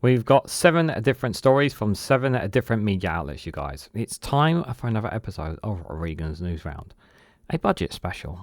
We've got 7 different stories from 7 different media outlets, you guys. It's time for another episode of Regan's Newsround, a budget special.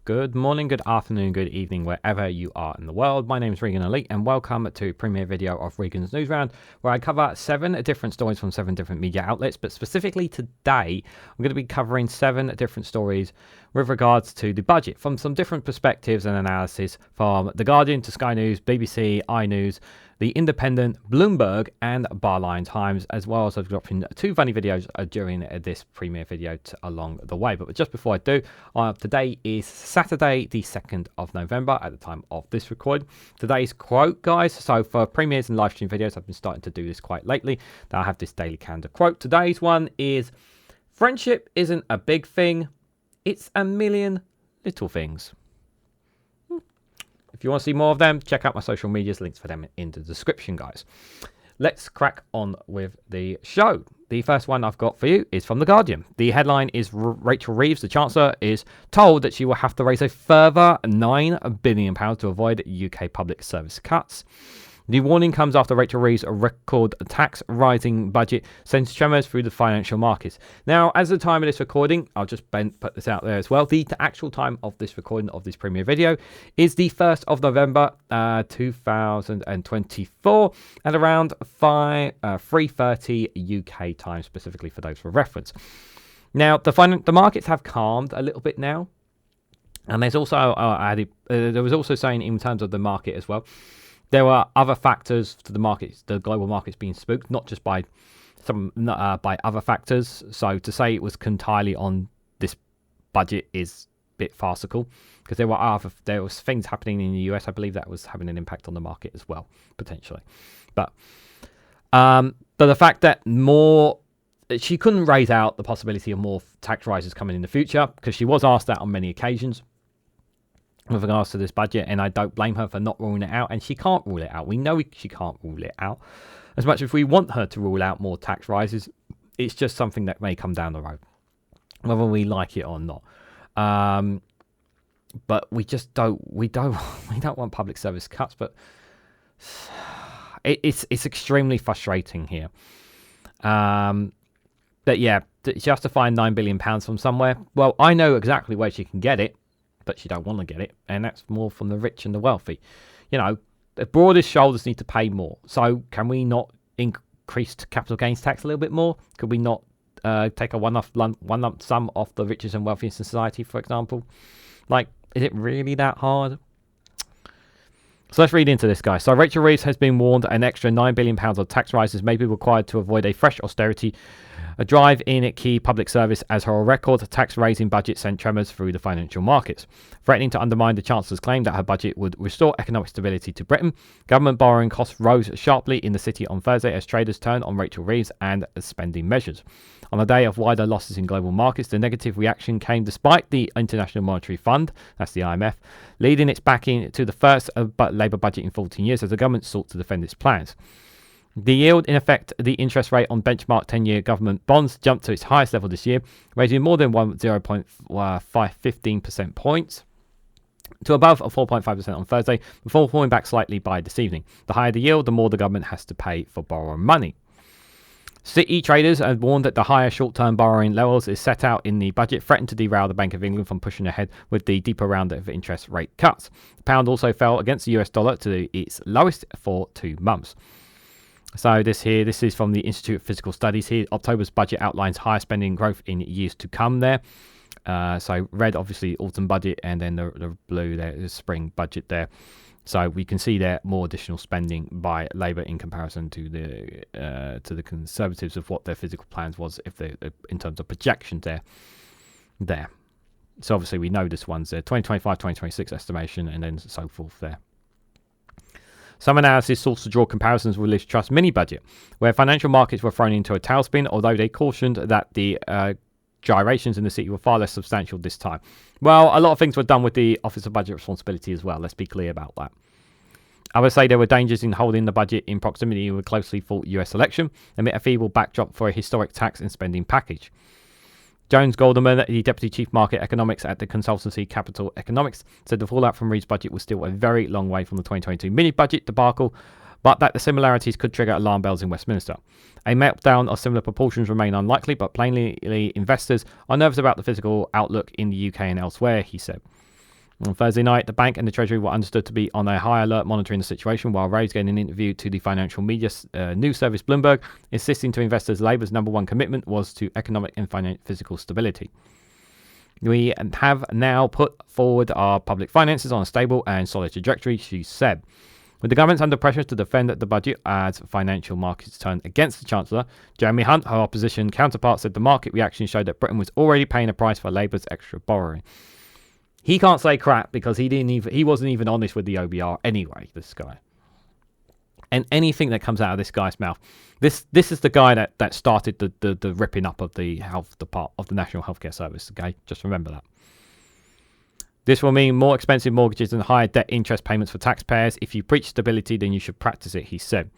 Good morning, good afternoon, good evening, wherever you are in the world. My name is Reganelite, and welcome to premiere video of Regan's Newsround, where I cover 7 different stories from 7 different media outlets. But specifically today, I'm going to be covering 7 different stories with regards to the budget from some different perspectives and analysis, from The Guardian to Sky News, BBC, iNews, The Independent, Bloomberg, and Barline Times, as well as I've dropping 2 funny videos during this premiere video along the way. But just before I do, today is Saturday, the 2nd of November at the time of this recording. Today's quote, guys. So for premieres and live stream videos, I've been starting to do this quite lately. Now I have this daily calendar quote. Today's one is, friendship isn't a big thing, it's a million little things. If you want to see more of them, check out my social medias, links for them in the description, guys. Let's crack on with the show. The first one I've got for you is from The Guardian. The headline is Rachel Reeves, the Chancellor, is told that she will have to raise a further £9 billion to avoid UK public service cuts. The warning comes after Rachel Reeves' record tax rising budget sends tremors through the financial markets. Now, as the time of this recording, I'll just put this out there as well. The actual time of this recording of this premiere video is the 1st of November 2024 at around 3:30 UK time, specifically for those for reference. Now, the markets have calmed a little bit now. And there's also, there was also saying in terms of the market as well, there were other factors to the markets, the global markets being spooked, not just by by other factors. So to say it was entirely on this budget is a bit farcical, because there was things happening in the US. I believe that was having an impact on the market as well, potentially. But the fact that she couldn't raise out the possibility of more tax rises coming in the future, because she was asked that on many occasions with regards to this budget, and I don't blame her for not ruling it out, and she can't rule it out. We know she can't rule it out. As much as we want her to rule out more tax rises, it's just something that may come down the road, whether we like it or not. But we just we don't want public service cuts. But it's extremely frustrating here. But yeah, she has to find £9 billion from somewhere. Well, I know exactly where she can get it, but she don't want to get it, and that's more from the rich and the wealthy. You know, the broadest shoulders need to pay more. So can we not increase capital gains tax a little bit more? Could we not take a one lump sum off the richest and wealthiest in society, for example? Like, is it really that hard? So let's read into this, guys. So Rachel Reeves has been warned an extra £9 billion of tax rises may be required to avoid a fresh austerity drive in key public service, as her record tax-raising budget sent tremors through the financial markets, threatening to undermine the Chancellor's claim that her budget would restore economic stability to Britain. Government borrowing costs rose sharply in the city on Thursday as traders turned on Rachel Reeves and spending measures. On a day of wider losses in global markets, the negative reaction came despite the International Monetary Fund, that's the IMF, leading its backing to the first Labour budget in 14 years as the government sought to defend its plans. The yield, in effect, the interest rate on benchmark 10-year government bonds, jumped to its highest level this year, raising more than 0.15% points to above 4.5% on Thursday, before falling back slightly by this evening. The higher the yield, the more the government has to pay for borrowing money. City traders have warned that the higher short-term borrowing levels is set out in the budget threatened to derail the Bank of England from pushing ahead with the deeper round of interest rate cuts. The pound also fell against the US dollar to its lowest for 2 months. So this is from the Institute of Physical Studies here. October's budget outlines higher spending growth in years to come there. So red, obviously, autumn budget, and then the blue there is spring budget there. So we can see there more additional spending by Labour in comparison to the Conservatives of what their physical plans was, if they in terms of projections there. So obviously we know this one's their 2025, 2026 estimation, and then so forth there. Some analysis sought to draw comparisons with Liz Truss's mini-budget, where financial markets were thrown into a tailspin, although they cautioned that the gyrations in the city were far less substantial this time. Well, a lot of things were done with the Office of Budget Responsibility as well. Let's be clear about that. Others say there were dangers in holding the budget in proximity with a closely fought US election, amid a feeble backdrop for a historic tax and spending package. Jones Golderman, the Deputy Chief Market Economics at the consultancy Capital Economics, said the fallout from Reeves' budget was still a very long way from the 2022 mini-budget debacle, but that the similarities could trigger alarm bells in Westminster. A meltdown of similar proportions remain unlikely, but plainly investors are nervous about the fiscal outlook in the UK and elsewhere, he said. On Thursday night, the bank and the Treasury were understood to be on a high alert monitoring the situation, while Reeves gave an interview to the financial media news service Bloomberg, insisting to investors Labour's number one commitment was to economic and physical stability. We have now put forward our public finances on a stable and solid trajectory, she said. With the government under pressure to defend the budget as financial markets turn against the Chancellor, Jeremy Hunt, her opposition counterpart, said the market reaction showed that Britain was already paying a price for Labour's extra borrowing. He can't say crap because he wasn't even honest with the OBR anyway, this guy. And anything that comes out of this guy's mouth, this is the guy that started the ripping up of the health part of the National Healthcare Service, okay? Just remember that. This will mean more expensive mortgages and higher debt interest payments for taxpayers. If you preach stability, then you should practice it, he said.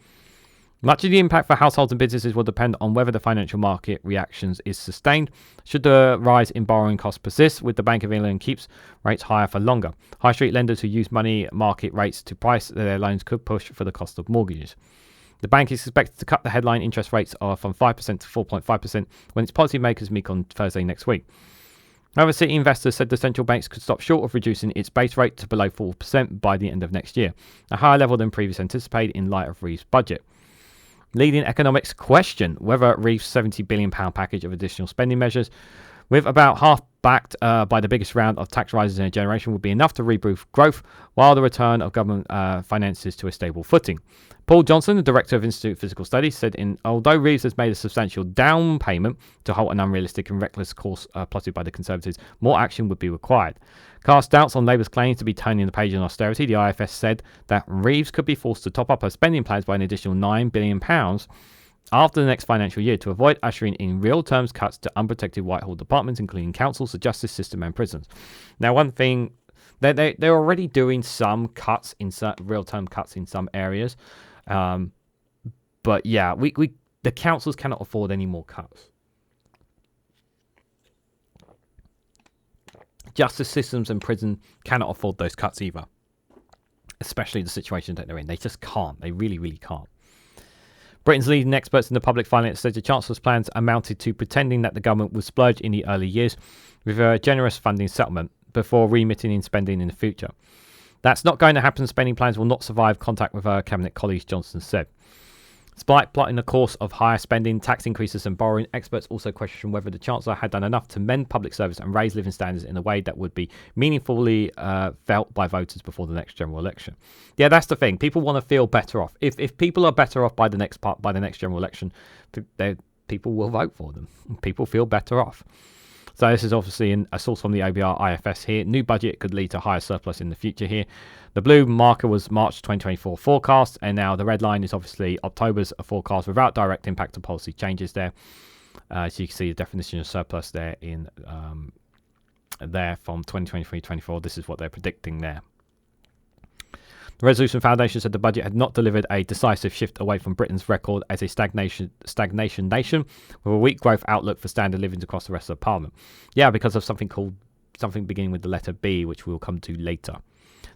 Much of the impact for households and businesses will depend on whether the financial market reactions is sustained. Should the rise in borrowing costs persist, with the Bank of England keeps rates higher for longer. High street lenders who use money market rates to price their loans could push for the cost of mortgages. The bank is expected to cut the headline interest rates from 5% to 4.5% when its policymakers meet on Thursday next week. However, City investors said the central banks could stop short of reducing its base rate to below 4% by the end of next year, a higher level than previously anticipated in light of Reeves' budget. Leading economics question whether Reeves' £70 billion package of additional spending measures, with about half backed by the biggest round of tax rises in a generation, would be enough to reboot growth while the return of government finances to a stable footing. Paul Johnson, the director of Institute of Physical Studies, said although Reeves has made a substantial down payment to halt an unrealistic and reckless course plotted by the Conservatives, more action would be required. Cast doubts on Labour's claims to be turning the page on austerity, the IFS said that Reeves could be forced to top up her spending plans by an additional £9 billion after the next financial year to avoid ushering in real terms cuts to unprotected Whitehall departments, including councils, the justice system and prisons. Now, one thing, they're already doing some cuts, in real term cuts in some areas. But yeah, the councils cannot afford any more cuts. Justice systems and prison cannot afford those cuts either, especially the situation that they're in. They just can't. They really, really can't. Britain's leading experts in the public finance said the Chancellor's plans amounted to pretending that the government would splurge in the early years with a generous funding settlement before remitting in spending in the future. That's not going to happen. Spending plans will not survive contact with her cabinet colleagues, Johnson said. Despite plotting a course of higher spending, tax increases and borrowing, experts also question whether the Chancellor had done enough to mend public service and raise living standards in a way that would be meaningfully felt by voters before the next general election. Yeah, that's the thing. People want to feel better off. If people are better off by the next general election, people will vote for them. People feel better off. So this is obviously a source from the OBR IFS here. New budget could lead to higher surplus in the future here. The blue marker was March 2024 forecast, and now the red line is obviously October's forecast without direct impact of policy changes there. So you can see the definition of surplus there in there from 2023-24. This is what they're predicting there. The Resolution Foundation said the budget had not delivered a decisive shift away from Britain's record as a stagnation nation, with a weak growth outlook for standard living across the rest of Parliament. Yeah, because of something beginning with the letter B, which we'll come to later.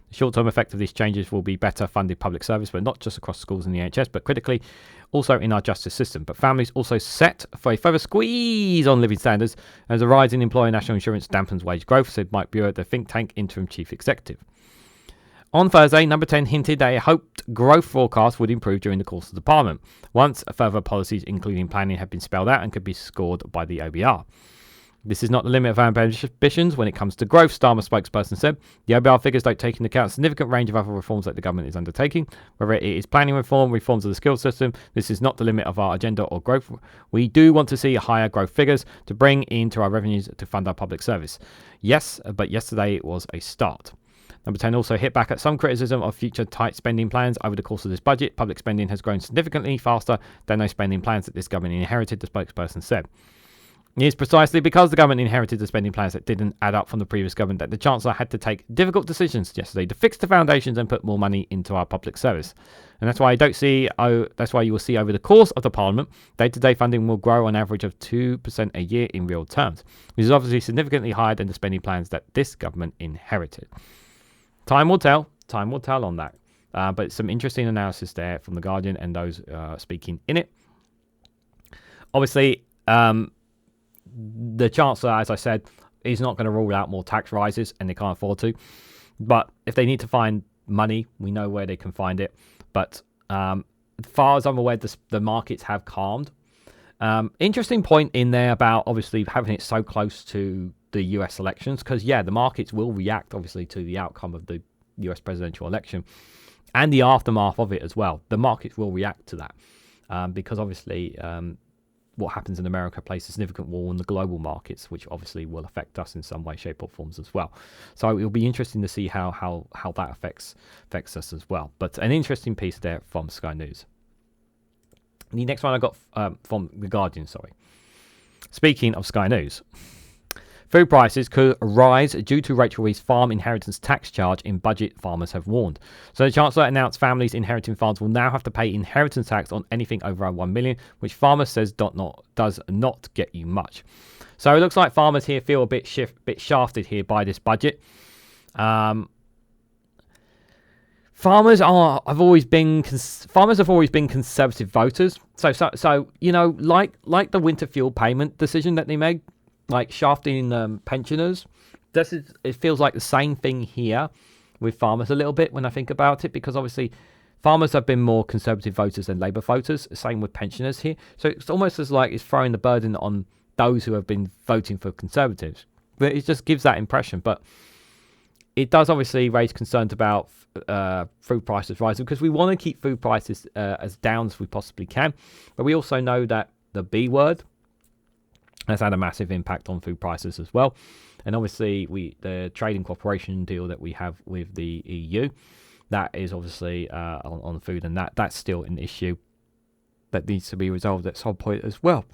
The short-term effect of these changes will be better funded public service, but not just across schools and the NHS, but critically also in our justice system. But families also set for a further squeeze on living standards as a rise in employer national insurance dampens wage growth, said Mike Buer, the think tank interim chief executive. On Thursday, Number 10 hinted that a hoped growth forecast would improve during the course of the Parliament, once further policies, including planning, had been spelled out and could be scored by the OBR. This is not the limit of our ambitions when it comes to growth, Starmer spokesperson said. The OBR figures don't take into account a significant range of other reforms that the government is undertaking, whether it is planning reform, reforms of the skills system. This is not the limit of our agenda or growth. We do want to see higher growth figures to bring into our revenues to fund our public service. Yes, but yesterday it was a start. Number 10 also hit back at some criticism of future tight spending plans. Over the course of this budget, public spending has grown significantly faster than those spending plans that this government inherited, the spokesperson said. It is precisely because the government inherited the spending plans that didn't add up from the previous government that the Chancellor had to take difficult decisions yesterday to fix the foundations and put more money into our public service. And that's why that's why you will see over the course of the Parliament, day-to-day funding will grow on average of 2% a year in real terms, which is obviously significantly higher than the spending plans that this government inherited. Time will tell on that. But some interesting analysis there from The Guardian and those speaking in it. Obviously, the Chancellor, as I said, is not going to rule out more tax rises, and they can't afford to. But if they need to find money, we know where they can find it. But as far as I'm aware, the markets have calmed. Interesting point in there about obviously having it so close to the US elections, because, yeah, the markets will react, obviously, to the outcome of the US presidential election and the aftermath of it as well. The markets will react to that because, obviously, what happens in America plays a significant role in the global markets, which obviously will affect us in some way, shape, or forms as well. So it'll be interesting to see how that affects us as well. But an interesting piece there from Sky News. The next one I got from The Guardian, sorry. Speaking of Sky News, food prices could rise due to Rachel Reeves' farm inheritance tax charge in budget, farmers have warned. So the Chancellor announced families inheriting farms will now have to pay inheritance tax on anything over 1 million, which farmers says does not get you much. So it looks like farmers here feel a bit shafted here by this budget. Farmers have always been conservative voters. So you know, like the winter fuel payment decision that they made, like shafting pensioners. It feels like the same thing here with farmers a little bit when I think about it, because obviously farmers have been more conservative voters than Labour voters. Same with pensioners here. So it's almost as like it's throwing the burden on those who have been voting for Conservatives. But it just gives that impression. But it does obviously raise concerns about food prices rising, because we want to keep food prices as down as we possibly can. But we also know that the B word has had a massive impact on food prices as well. And obviously the trading cooperation deal that we have with the EU, that is obviously on food, and that's still an issue that needs to be resolved at some point as well.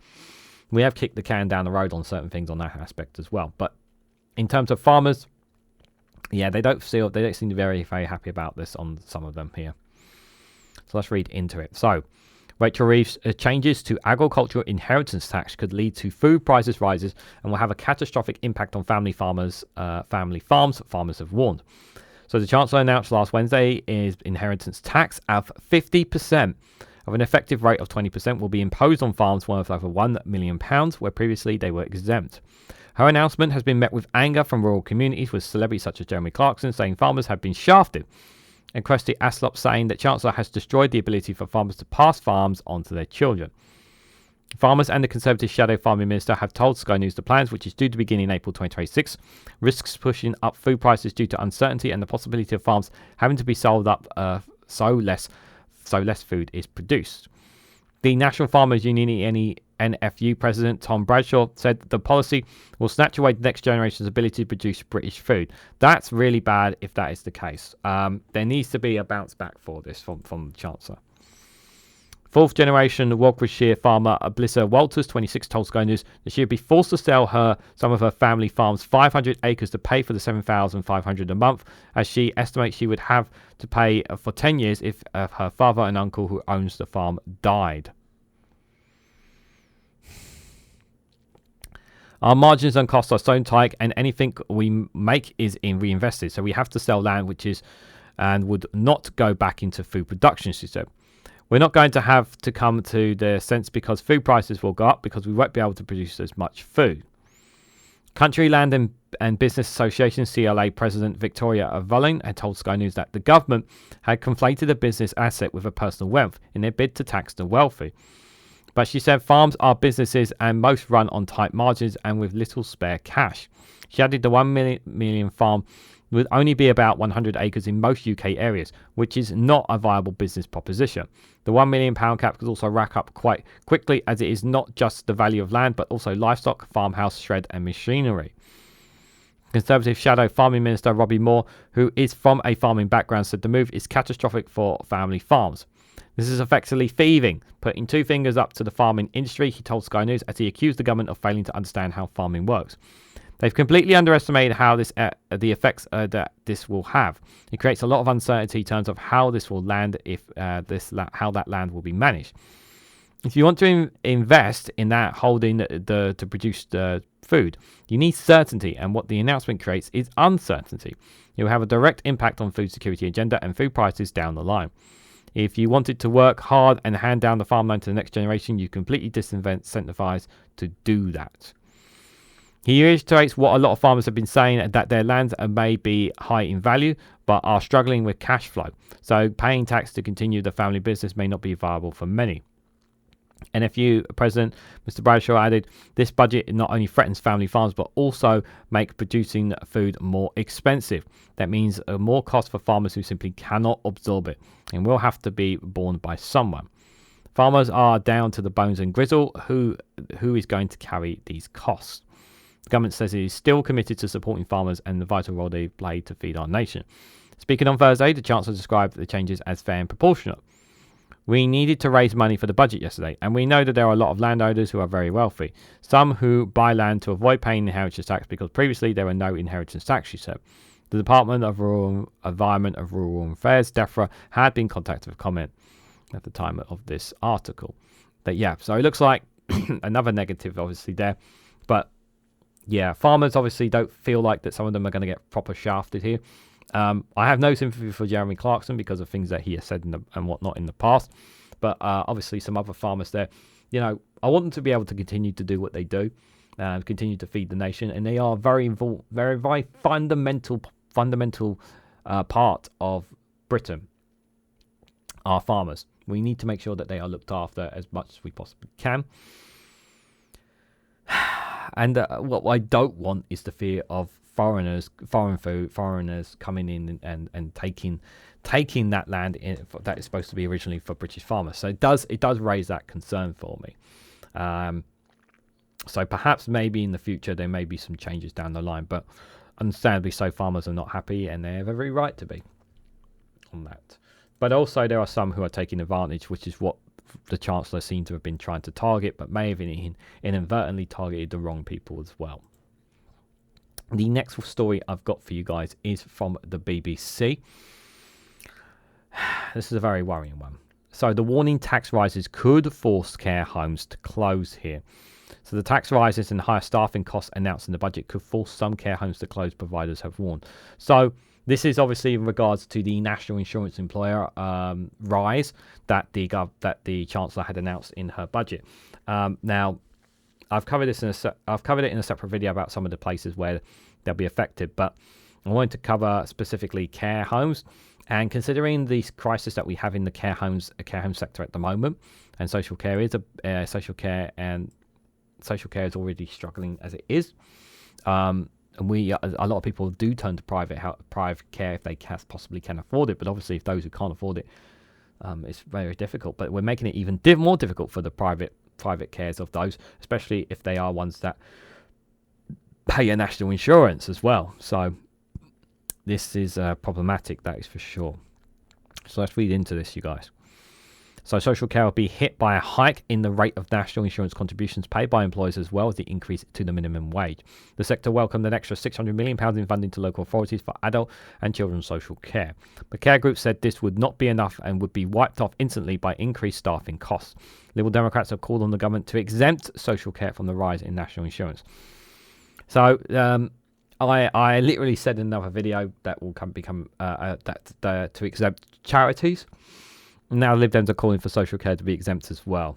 We have kicked the can down the road on certain things on that aspect as well. But in terms of farmers, yeah, they don't seem to be very, very happy about this on some of them here. So let's read into it. So Rachel Reeves' changes to agricultural inheritance tax could lead to food prices rises and will have a catastrophic impact on family farms, farmers have warned. So the Chancellor announced last Wednesday is inheritance tax of 50% of an effective rate of 20% will be imposed on farms worth over £1 million, where previously they were exempt. Her announcement has been met with anger from rural communities, with celebrities such as Jeremy Clarkson saying farmers have been shafted, and Kirsty Aslop saying that Chancellor has destroyed the ability for farmers to pass farms on to their children. Farmers and the Conservative Shadow Farming Minister have told Sky News the plans, which is due to begin in April 2026, risks pushing up food prices due to uncertainty and the possibility of farms having to be sold up so less food is produced. The National Farmers Union NFU President Tom Bradshaw said that the policy will snatch away the next generation's ability to produce British food. That's really bad if that is the case. There needs to be a bounce back for this from the Chancellor. Fourth generation Warwickshire farmer Alyssa Walters, 26, told Sky News that she would be forced to sell some of her family farm's 500 acres to pay for the $7,500 a month, as she estimates she would have to pay for 10 years if her father and uncle who owns the farm died. Our margins and costs are so tight, and anything we make is reinvested. So we have to sell land and would not go back into food production, she said. We're not going to have to come to the sense because food prices will go up because we won't be able to produce as much food. Country Land and Business Association CLA President Victoria Volin had told Sky News that the government had conflated a business asset with a personal wealth in their bid to tax the wealthy. But she said farms are businesses and most run on tight margins and with little spare cash. She added the 1 million farm would only be about 100 acres in most UK areas, which is not a viable business proposition. The £1 million cap could also rack up quite quickly, as it is not just the value of land, but also livestock, farmhouse, shred and machinery. Conservative Shadow Farming Minister Robbie Moore, who is from a farming background, said the move is catastrophic for family farms. This is effectively thieving, putting two fingers up to the farming industry, he told Sky News, as he accused the government of failing to understand how farming works. They've completely underestimated how the effects that this will have. It creates a lot of uncertainty in terms of how this will land, how that land will be managed. If you want to invest in that holding to produce the food, you need certainty, and what the announcement creates is uncertainty. It will have a direct impact on food security agenda and food prices down the line. If you wanted to work hard and hand down the farmland to the next generation, you completely disincentivize to do that. He reiterates what a lot of farmers have been saying, that their lands may be high in value, but are struggling with cash flow. So paying tax to continue the family business may not be viable for many. NFU President Mr. Bradshaw added, this budget not only threatens family farms, but also make producing food more expensive. That means more cost for farmers who simply cannot absorb it and will have to be borne by someone. Farmers are down to the bones and gristle. Who is going to carry these costs? The government says it is still committed to supporting farmers and the vital role they play to feed our nation. Speaking on Thursday, the Chancellor described the changes as fair and proportionate. We needed to raise money for the budget yesterday, and we know that there are a lot of landowners who are very wealthy. Some who buy land to avoid paying inheritance tax because previously there were no inheritance tax, she said. The Department of Rural Environment of Rural Affairs, DEFRA, had been contacted for comment at the time of this article. But yeah, so it looks like another negative obviously there. But yeah, farmers obviously don't feel like that some of them are going to get proper shafted here. I have no sympathy for Jeremy Clarkson because of things that he has said and whatnot in the past. But obviously some other farmers there, you know, I want them to be able to continue to do what they do, continue to feed the nation. And they are very involved, very fundamental part of Britain, our farmers. We need to make sure that they are looked after as much as we possibly can. And what I don't want is the fear of foreigners coming in and taking that land that is supposed to be originally for British farmers. So it does raise that concern for me. So perhaps maybe in the future there may be some changes down the line, but understandably so, farmers are not happy and they have every right to be on that. But also there are some who are taking advantage, which is what the Chancellor seemed to have been trying to target, but may have inadvertently targeted the wrong people as well. The next story I've got for you guys is from the BBC. This is a very worrying one. So the warning tax rises could force care homes to close here. So the tax rises and higher staffing costs announced in the budget could force some care homes to close, providers have warned. So this is obviously in regards to the national insurance employer rise that the Chancellor had announced in her budget. Now, I've covered it in a separate video about some of the places where they'll be affected, but I wanted to cover specifically care homes. And considering the crisis that we have in the care home sector at the moment, and social care is already struggling as it is. And a lot of people do turn to private care if they possibly can afford it. But obviously, if those who can't afford it, it's very difficult. But we're making it even more difficult for the private cares of those, especially if they are ones that pay a national insurance as well. So this is problematic, that is for sure. So let's read into this, you guys. So social care will be hit by a hike in the rate of national insurance contributions paid by employers, as well as the increase to the minimum wage. The sector welcomed an extra £600 million in funding to local authorities for adult and children's social care. The care group said this would not be enough and would be wiped off instantly by increased staffing costs. Liberal Democrats have called on the government to exempt social care from the rise in national insurance. So I literally said in another video that will to exempt charities. Now Lib Dems are calling for social care to be exempt as well.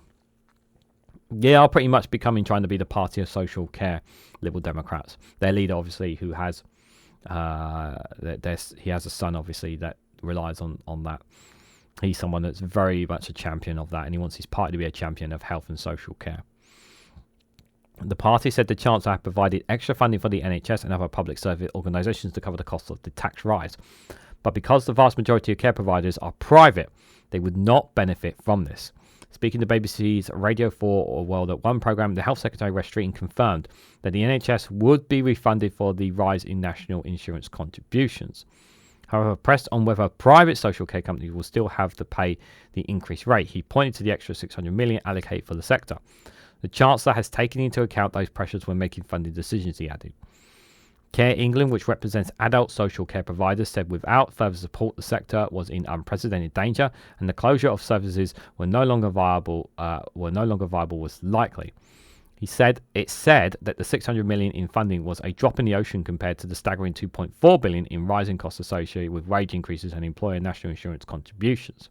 Yeah, I'll pretty much be trying to be the party of social care, Liberal Democrats. Their leader, obviously, who has he has a son, obviously, that relies on that. He's someone that's very much a champion of that, and he wants his party to be a champion of health and social care. The party said the Chancellor had provided extra funding for the NHS and other public service organisations to cover the cost of the tax rise. But because the vast majority of care providers are private, they would not benefit from this. Speaking to BBC's Radio 4 or World at One programme, the Health Secretary Wes Streeting confirmed that the NHS would be refunded for the rise in national insurance contributions. However, pressed on whether private social care companies will still have to pay the increased rate, he pointed to the extra $600 million allocated for the sector. The Chancellor has taken into account those pressures when making funding decisions, he added. Care England, which represents adult social care providers, said without further support, the sector was in unprecedented danger, and the closure of services were no longer viable was likely. It said that the $600 million in funding was a drop in the ocean compared to the staggering $2.4 billion in rising costs associated with wage increases and employer national insurance contributions.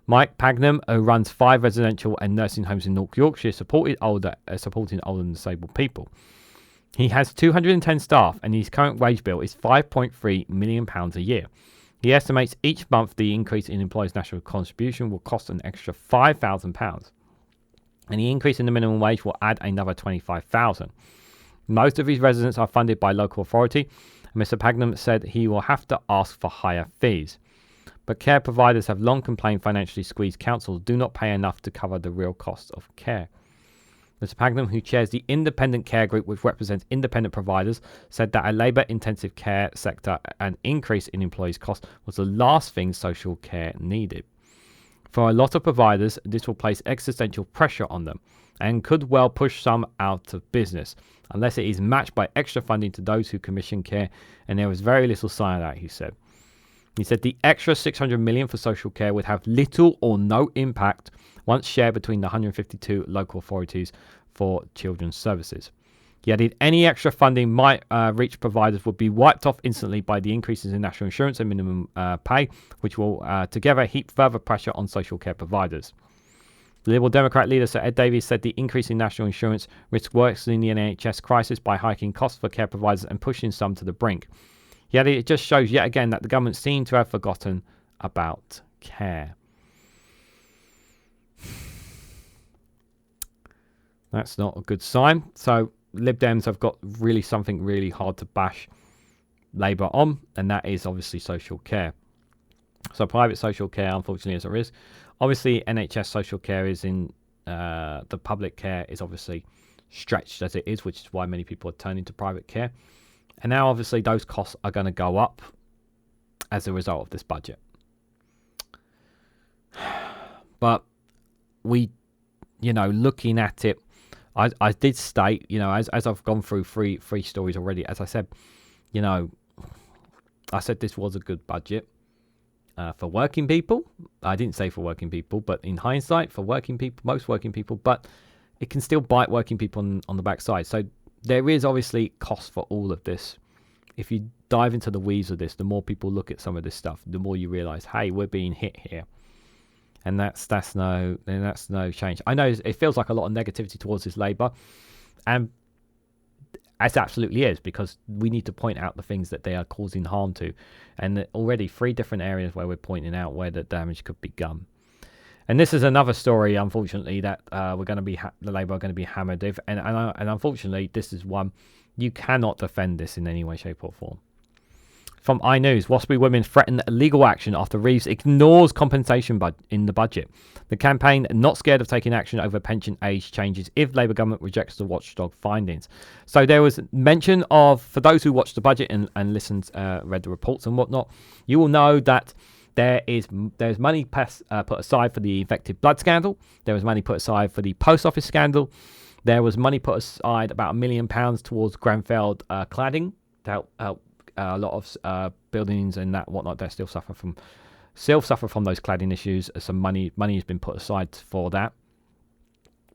Mike Pagnam, who runs 5 residential and nursing homes in North Yorkshire, supporting older and disabled people. He has 210 staff, and his current wage bill is £5.3 million a year. He estimates each month the increase in employers' national contribution will cost an extra £5,000. And the increase in the minimum wage will add another $25,000. Most of his residents are funded by local authority, and Mr. Pagnam said he will have to ask for higher fees. But care providers have long complained financially squeezed councils do not pay enough to cover the real cost of care. Mr. Pagnam, who chairs the Independent Care Group, which represents independent providers, said that a labour-intensive care sector and increase in employees' costs was the last thing social care needed. For a lot of providers, this will place existential pressure on them and could well push some out of business, unless it is matched by extra funding to those who commission care, and there was very little sign of that, he said. He said the extra $600 million for social care would have little or no impact once shared between the 152 local authorities for children's services. He added any extra funding might reach providers would be wiped off instantly by the increases in national insurance and minimum pay, which will together heap further pressure on social care providers. The Liberal Democrat leader, Sir Ed Davies, said the increase in national insurance risks worsening the NHS crisis by hiking costs for care providers and pushing some to the brink. Yet it just shows yet again that the government seemed to have forgotten about care. That's not a good sign. So Lib Dems have got something really hard to bash Labour on, and that is obviously social care. So private social care, unfortunately, as there is. Obviously, NHS social care is in the public care is obviously stretched as it is, which is why many people are turning to private care. And now, obviously, those costs are going to go up as a result of this budget. But looking at it, I did state, as I've gone through three stories already, as I said, I said this was a good budget for working people. I didn't say for working people, but in hindsight, for working people, most working people, but it can still bite working people on the backside. So there is obviously cost for all of this. If you dive into the weeds of this, the more people look at some of this stuff, the more you realize, hey, we're being hit here. And that's no change. I know it feels like a lot of negativity towards this Labour, and it absolutely is, because we need to point out the things that they are causing harm to, and already 3 different areas where we're pointing out where the damage could be done. And this is another story, unfortunately, that the Labour are going to be hammered with, and unfortunately, this is one you cannot defend this in any way, shape, or form. From iNews, Waspi women threaten legal action after Reeves ignores compensation in the budget. The campaign not scared of taking action over pension age changes if Labour government rejects the watchdog findings. So there was mention of, for those who watched the budget and listened, read the reports and whatnot, you will know that there's money put aside for the infected blood scandal. There was money put aside for the post office scandal. There was money put aside, about £1 million towards Grenfell cladding to help a lot of buildings and that whatnot that still suffer from those cladding issues. Some money has been put aside for that.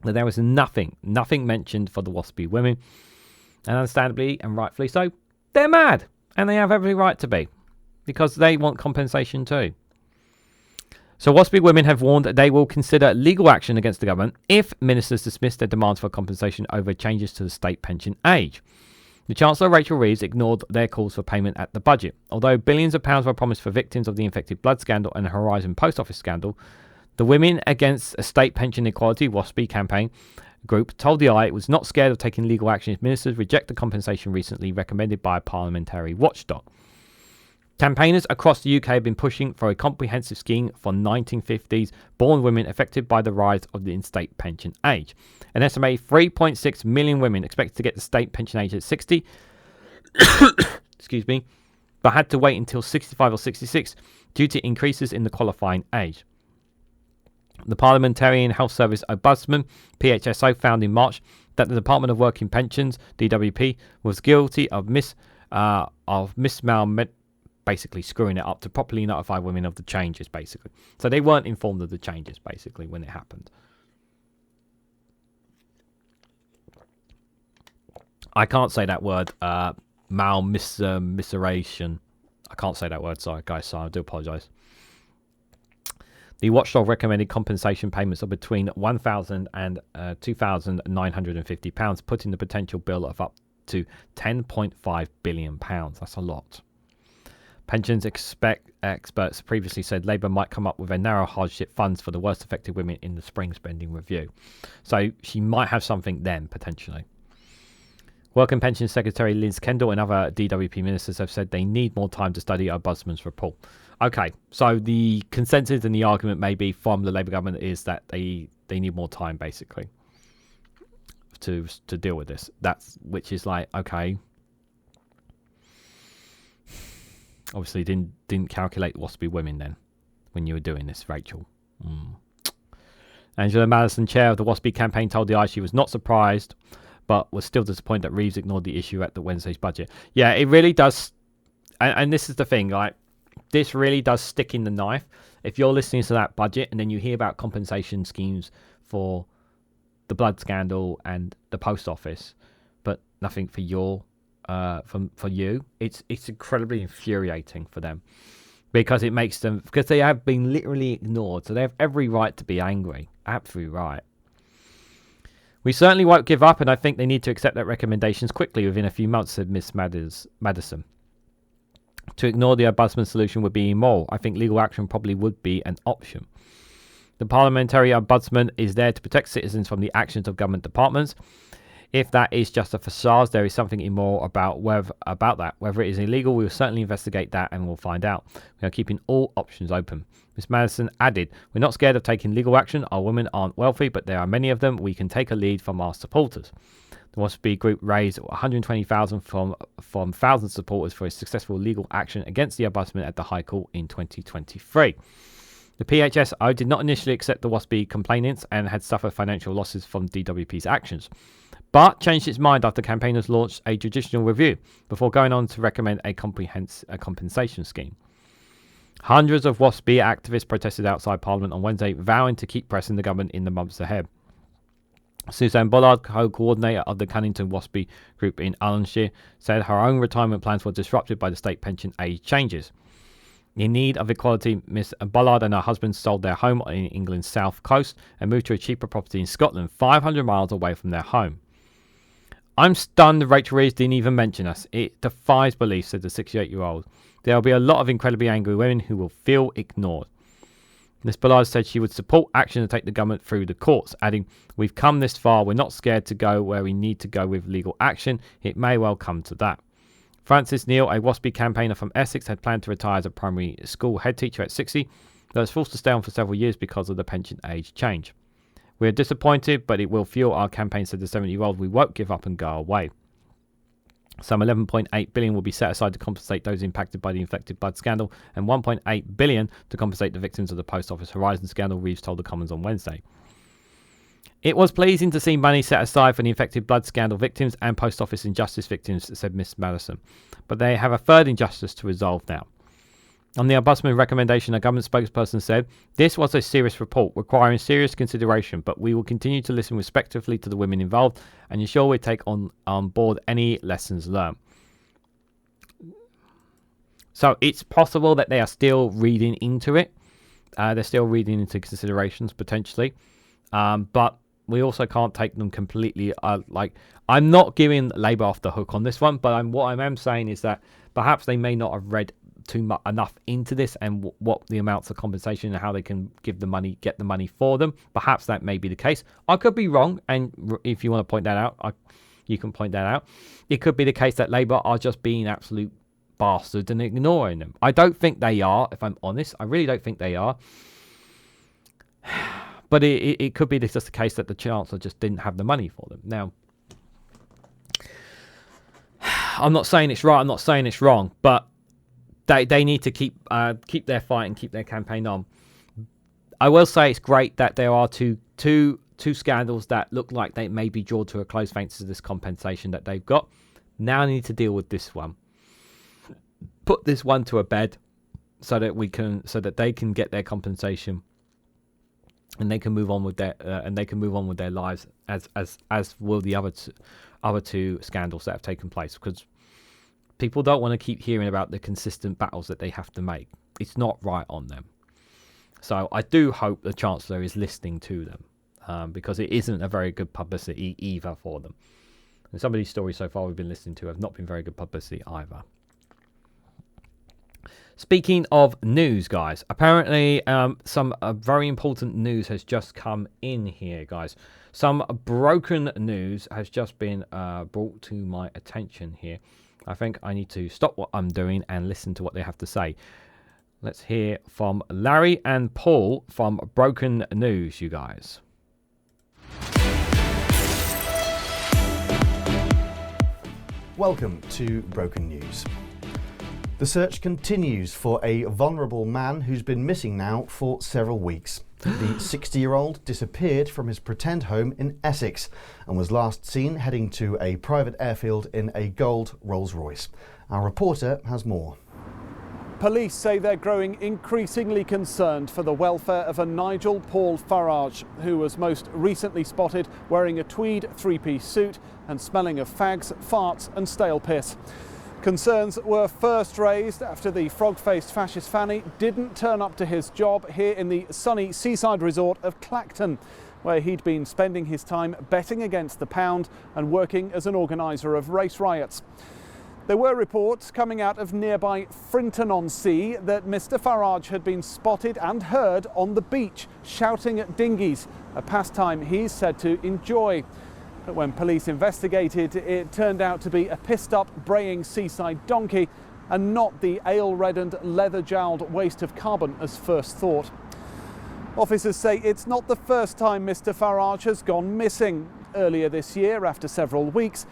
But there was nothing mentioned for the Waspi women, and understandably and rightfully so, they're mad, and they have every right to be, because they want compensation too. So Waspi women have warned that they will consider legal action against the government if ministers dismiss their demands for compensation over changes to the state pension age. The Chancellor, Rachel Reeves, ignored their calls for payment at the budget. Although billions of pounds were promised for victims of the infected blood scandal and the Horizon Post Office scandal, the Women Against State Pension Equality, WASPI campaign group told the Eye it was not scared of taking legal action if ministers reject the compensation recently recommended by a parliamentary watchdog. Campaigners across the UK have been pushing for a comprehensive scheme for 1950s born women affected by the rise of the state pension age. An estimated 3.6 million women expected to get the state pension age at 60 excuse me, but had to wait until 65 or 66 due to increases in the qualifying age. The Parliamentarian Health Service Ombudsman, PHSO, found in March that the Department of Work and Pensions, DWP, was guilty of basically screwing it up to properly notify women of the changes, basically. So they weren't informed of the changes, basically, when it happened. I can't say that word, malmisceration. I can't say that word, sorry, guys, so I do apologise. The watchdog recommended compensation payments of between £1,000 and £2,950, putting the potential bill of up to £10.5 billion. That's a lot. Pensions experts previously said Labour might come up with a narrow hardship funds for the worst affected women in the spring spending review. So she might have something then, potentially. Work and Pensions Secretary Liz Kendall and other DWP ministers have said they need more time to study Ombudsman's report. Okay, so the consensus and the argument maybe from the Labour government is that they need more time, basically, to deal with this. Which is like, okay, obviously didn't calculate Waspi women then when you were doing this, Rachel. Angela Madison, chair of the Waspi campaign, told the Eye she was not surprised, but was still disappointed that Reeves ignored the issue at the Wednesday's budget. Yeah, it really does, and this is the thing, like, this really does stick in the knife. If you're listening to that budget and then you hear about compensation schemes for the blood scandal and the post office, but nothing for your for you, it's incredibly infuriating for them, because it makes them, because they have been literally ignored, so they have every right to be angry. Absolutely right. We certainly won't give up, and I think they need to accept that recommendations quickly within a few months, said Miss Madison. To ignore the Ombudsman solution would be immoral. I think legal action probably would be an option. The Parliamentary Ombudsman is there to protect citizens from the actions of government departments. If that is just a facade, there is something immoral about that. Whether it is illegal, we will certainly investigate that and we'll find out. We are keeping all options open. Ms. Madison added, we're not scared of taking legal action. Our women aren't wealthy, but there are many of them. We can take a lead from our supporters. The Waspi group raised $120,000 from thousands of supporters for a successful legal action against the Ombudsman at the High Court in 2023. The PHSO did not initially accept the Waspi complainants and had suffered financial losses from DWP's actions, but changed its mind after campaigners launched a judicial review before going on to recommend a compensation scheme. Hundreds of Waspi activists protested outside Parliament on Wednesday, vowing to keep pressing the government in the months ahead. Suzanne Bollard, co-coordinator of the Cunnington Waspi group in Arlonshire, said her own retirement plans were disrupted by the state pension age changes. In need of equality, Miss Bollard and her husband sold their home in England's south coast and moved to a cheaper property in Scotland, 500 miles away from their home. I'm stunned Rachel Reeves didn't even mention us. It defies belief, said the 68-year-old. There will be a lot of incredibly angry women who will feel ignored. Ms. Bollard said she would support action to take the government through the courts, adding, we've come this far, we're not scared to go where we need to go with legal action. It may well come to that. Frances Neal, a Waspi campaigner from Essex, had planned to retire as a primary school head teacher at 60, but was forced to stay on for several years because of the pension age change. We are disappointed, but it will fuel our campaign, said the 70-year-old. We won't give up and go away. Some $11.8 billion will be set aside to compensate those impacted by the infected blood scandal and $1.8 billion to compensate the victims of the Post Office Horizon scandal, Reeves told the Commons on Wednesday. It was pleasing to see money set aside for the infected blood scandal victims and Post Office injustice victims, said Miss Madison. But they have a third injustice to resolve now. On the Ombudsman recommendation, a government spokesperson said, this was a serious report requiring serious consideration, but we will continue to listen respectfully to the women involved and ensure we take on board any lessons learned. So it's possible that they are still reading into it. They're still reading into considerations potentially. But we also can't take them completely. I'm not giving Labour off the hook on this one, but what I am saying is that perhaps they may not have read enough into this and what the amounts of compensation and how they can get the money for them. Perhaps that may be the case. I could be wrong, and if you want to point that out, you can point that out. It could be the case that Labour are just being absolute bastards and ignoring them. I don't think they are, if I'm honest. I really don't think they are. But it could be just the case that the Chancellor just didn't have the money for them. Now, I'm not saying it's right, I'm not saying it's wrong, but they need to keep their fight and keep their campaign on. I will say it's great that there are two scandals that look like they may be drawn to a close thanks to this compensation that they've got. Now I need to deal with this one. Put this one to a bed so that they can get their compensation and they can move on with their lives as will the other two scandals that have taken place, because people don't want to keep hearing about the consistent battles that they have to make. It's not right on them. So I do hope the Chancellor is listening to them, because it isn't a very good publicity either for them. And some of these stories so far we've been listening to have not been very good publicity either. Speaking of news, guys, apparently some very important news has just come in here, guys. Some broken news has just been brought to my attention here. I think I need to stop what I'm doing and listen to what they have to say. Let's hear from Larry and Paul from Broken News, you guys. Welcome to Broken News. The search continues for a vulnerable man who's been missing now for several weeks. The 60-year-old disappeared from his pretend home in Essex and was last seen heading to a private airfield in a gold Rolls-Royce. Our reporter has more. Police say they're growing increasingly concerned for the welfare of a Nigel Paul Farage, who was most recently spotted wearing a tweed three-piece suit and smelling of fags, farts and stale piss. Concerns were first raised after the frog-faced fascist fanny didn't turn up to his job here in the sunny seaside resort of Clacton, where he'd been spending his time betting against the pound and working as an organiser of race riots. There were reports coming out of nearby Frinton-on-Sea that Mr Farage had been spotted and heard on the beach shouting at dinghies, a pastime he's said to enjoy. But when police investigated, it turned out to be a pissed-up, braying seaside donkey and not the ale-reddened, leather-jowled waste of carbon as first thought. Officers say it's not the first time Mr Farage has gone missing. Earlier this year, after several weeks,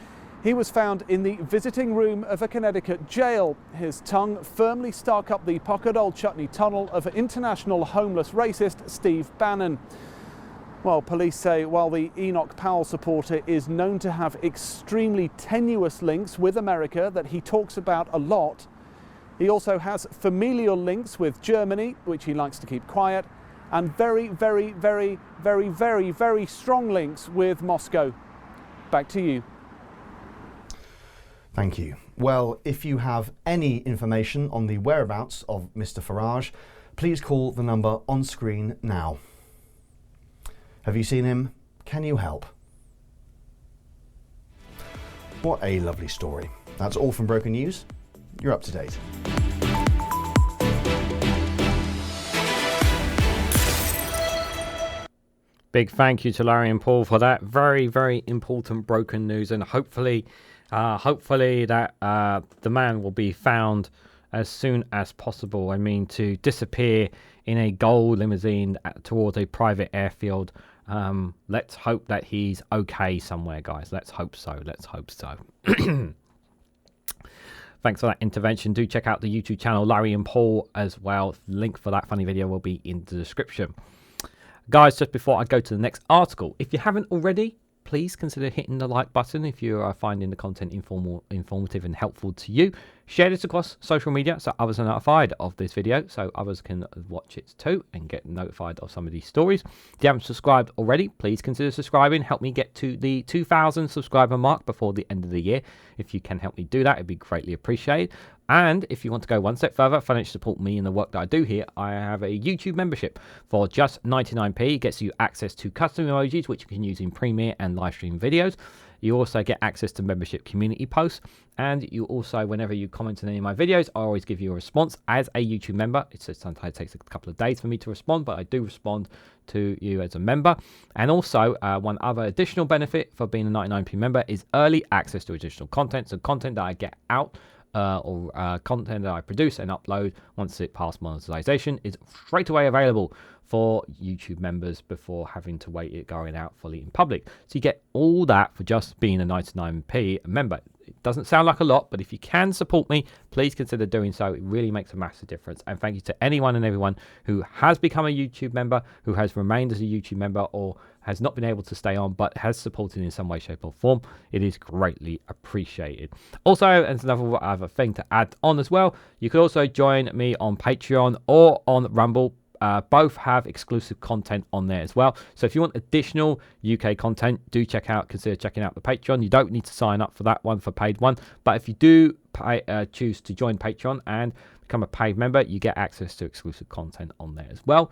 he was found in the visiting room of a Connecticut jail, his tongue firmly stuck up the puckered old chutney tunnel of international homeless racist Steve Bannon. Well, police say while the Enoch Powell supporter is known to have extremely tenuous links with America that he talks about a lot, he also has familial links with Germany, which he likes to keep quiet, and very, very, very, very, very, very strong links with Moscow. Back to you. Thank you. Well, if you have any information on the whereabouts of Mr Farage, please call the number on screen now. Have you seen him? Can you help? What a lovely story. That's all from Broken News. You're up to date. Big thank you to Larry and Paul for that very, very important broken news, and hopefully that the man will be found as soon as possible. I mean, to disappear in a gold limousine towards a private airfield. Let's hope that he's okay somewhere, guys. Let's hope so. Let's hope so. Thanks for that intervention. Do check out the YouTube channel Larry and Paul as well. Link for that funny video will be in the description. Guys, just before I go to the next article, if you haven't already, please consider hitting the like button if you are finding the content informative and helpful to you. Share this across social media so others are notified of this video, so others can watch it too and get notified of some of these stories. If you haven't subscribed already, please consider subscribing. Help me get to the 2,000 subscriber mark before the end of the year. If you can help me do that, it'd be greatly appreciated. And if you want to go one step further, financially support me and the work that I do here, I have a YouTube membership for just 99p. It gets you access to custom emojis, which you can use in Premiere and live stream videos. You also get access to membership community posts. And you also, whenever you comment on any of my videos, I always give you a response as a YouTube member. It sometimes takes a couple of days for me to respond, but I do respond to you as a member. And also, one other additional benefit for being a 99p member is early access to additional content. So content that I get out or content that I produce and upload once it passes monetization is straight away available for YouTube members before having to wait it going out fully in public. So you get all that for just being a 99p member. Doesn't sound like a lot, but if you can support me, please consider doing so. It really makes a massive difference. And thank you to anyone and everyone who has become a YouTube member, who has remained as a YouTube member, or has not been able to stay on but has supported in some way, shape or form. It is greatly appreciated. Also, as another other thing to add on as well, you could also join me on Patreon or on Rumble. Both have exclusive content on there as well. So if you want additional UK content, do consider checking out the Patreon. You don't need to sign up for that one, for paid one. But if you do choose to join Patreon and become a paid member, you get access to exclusive content on there as well.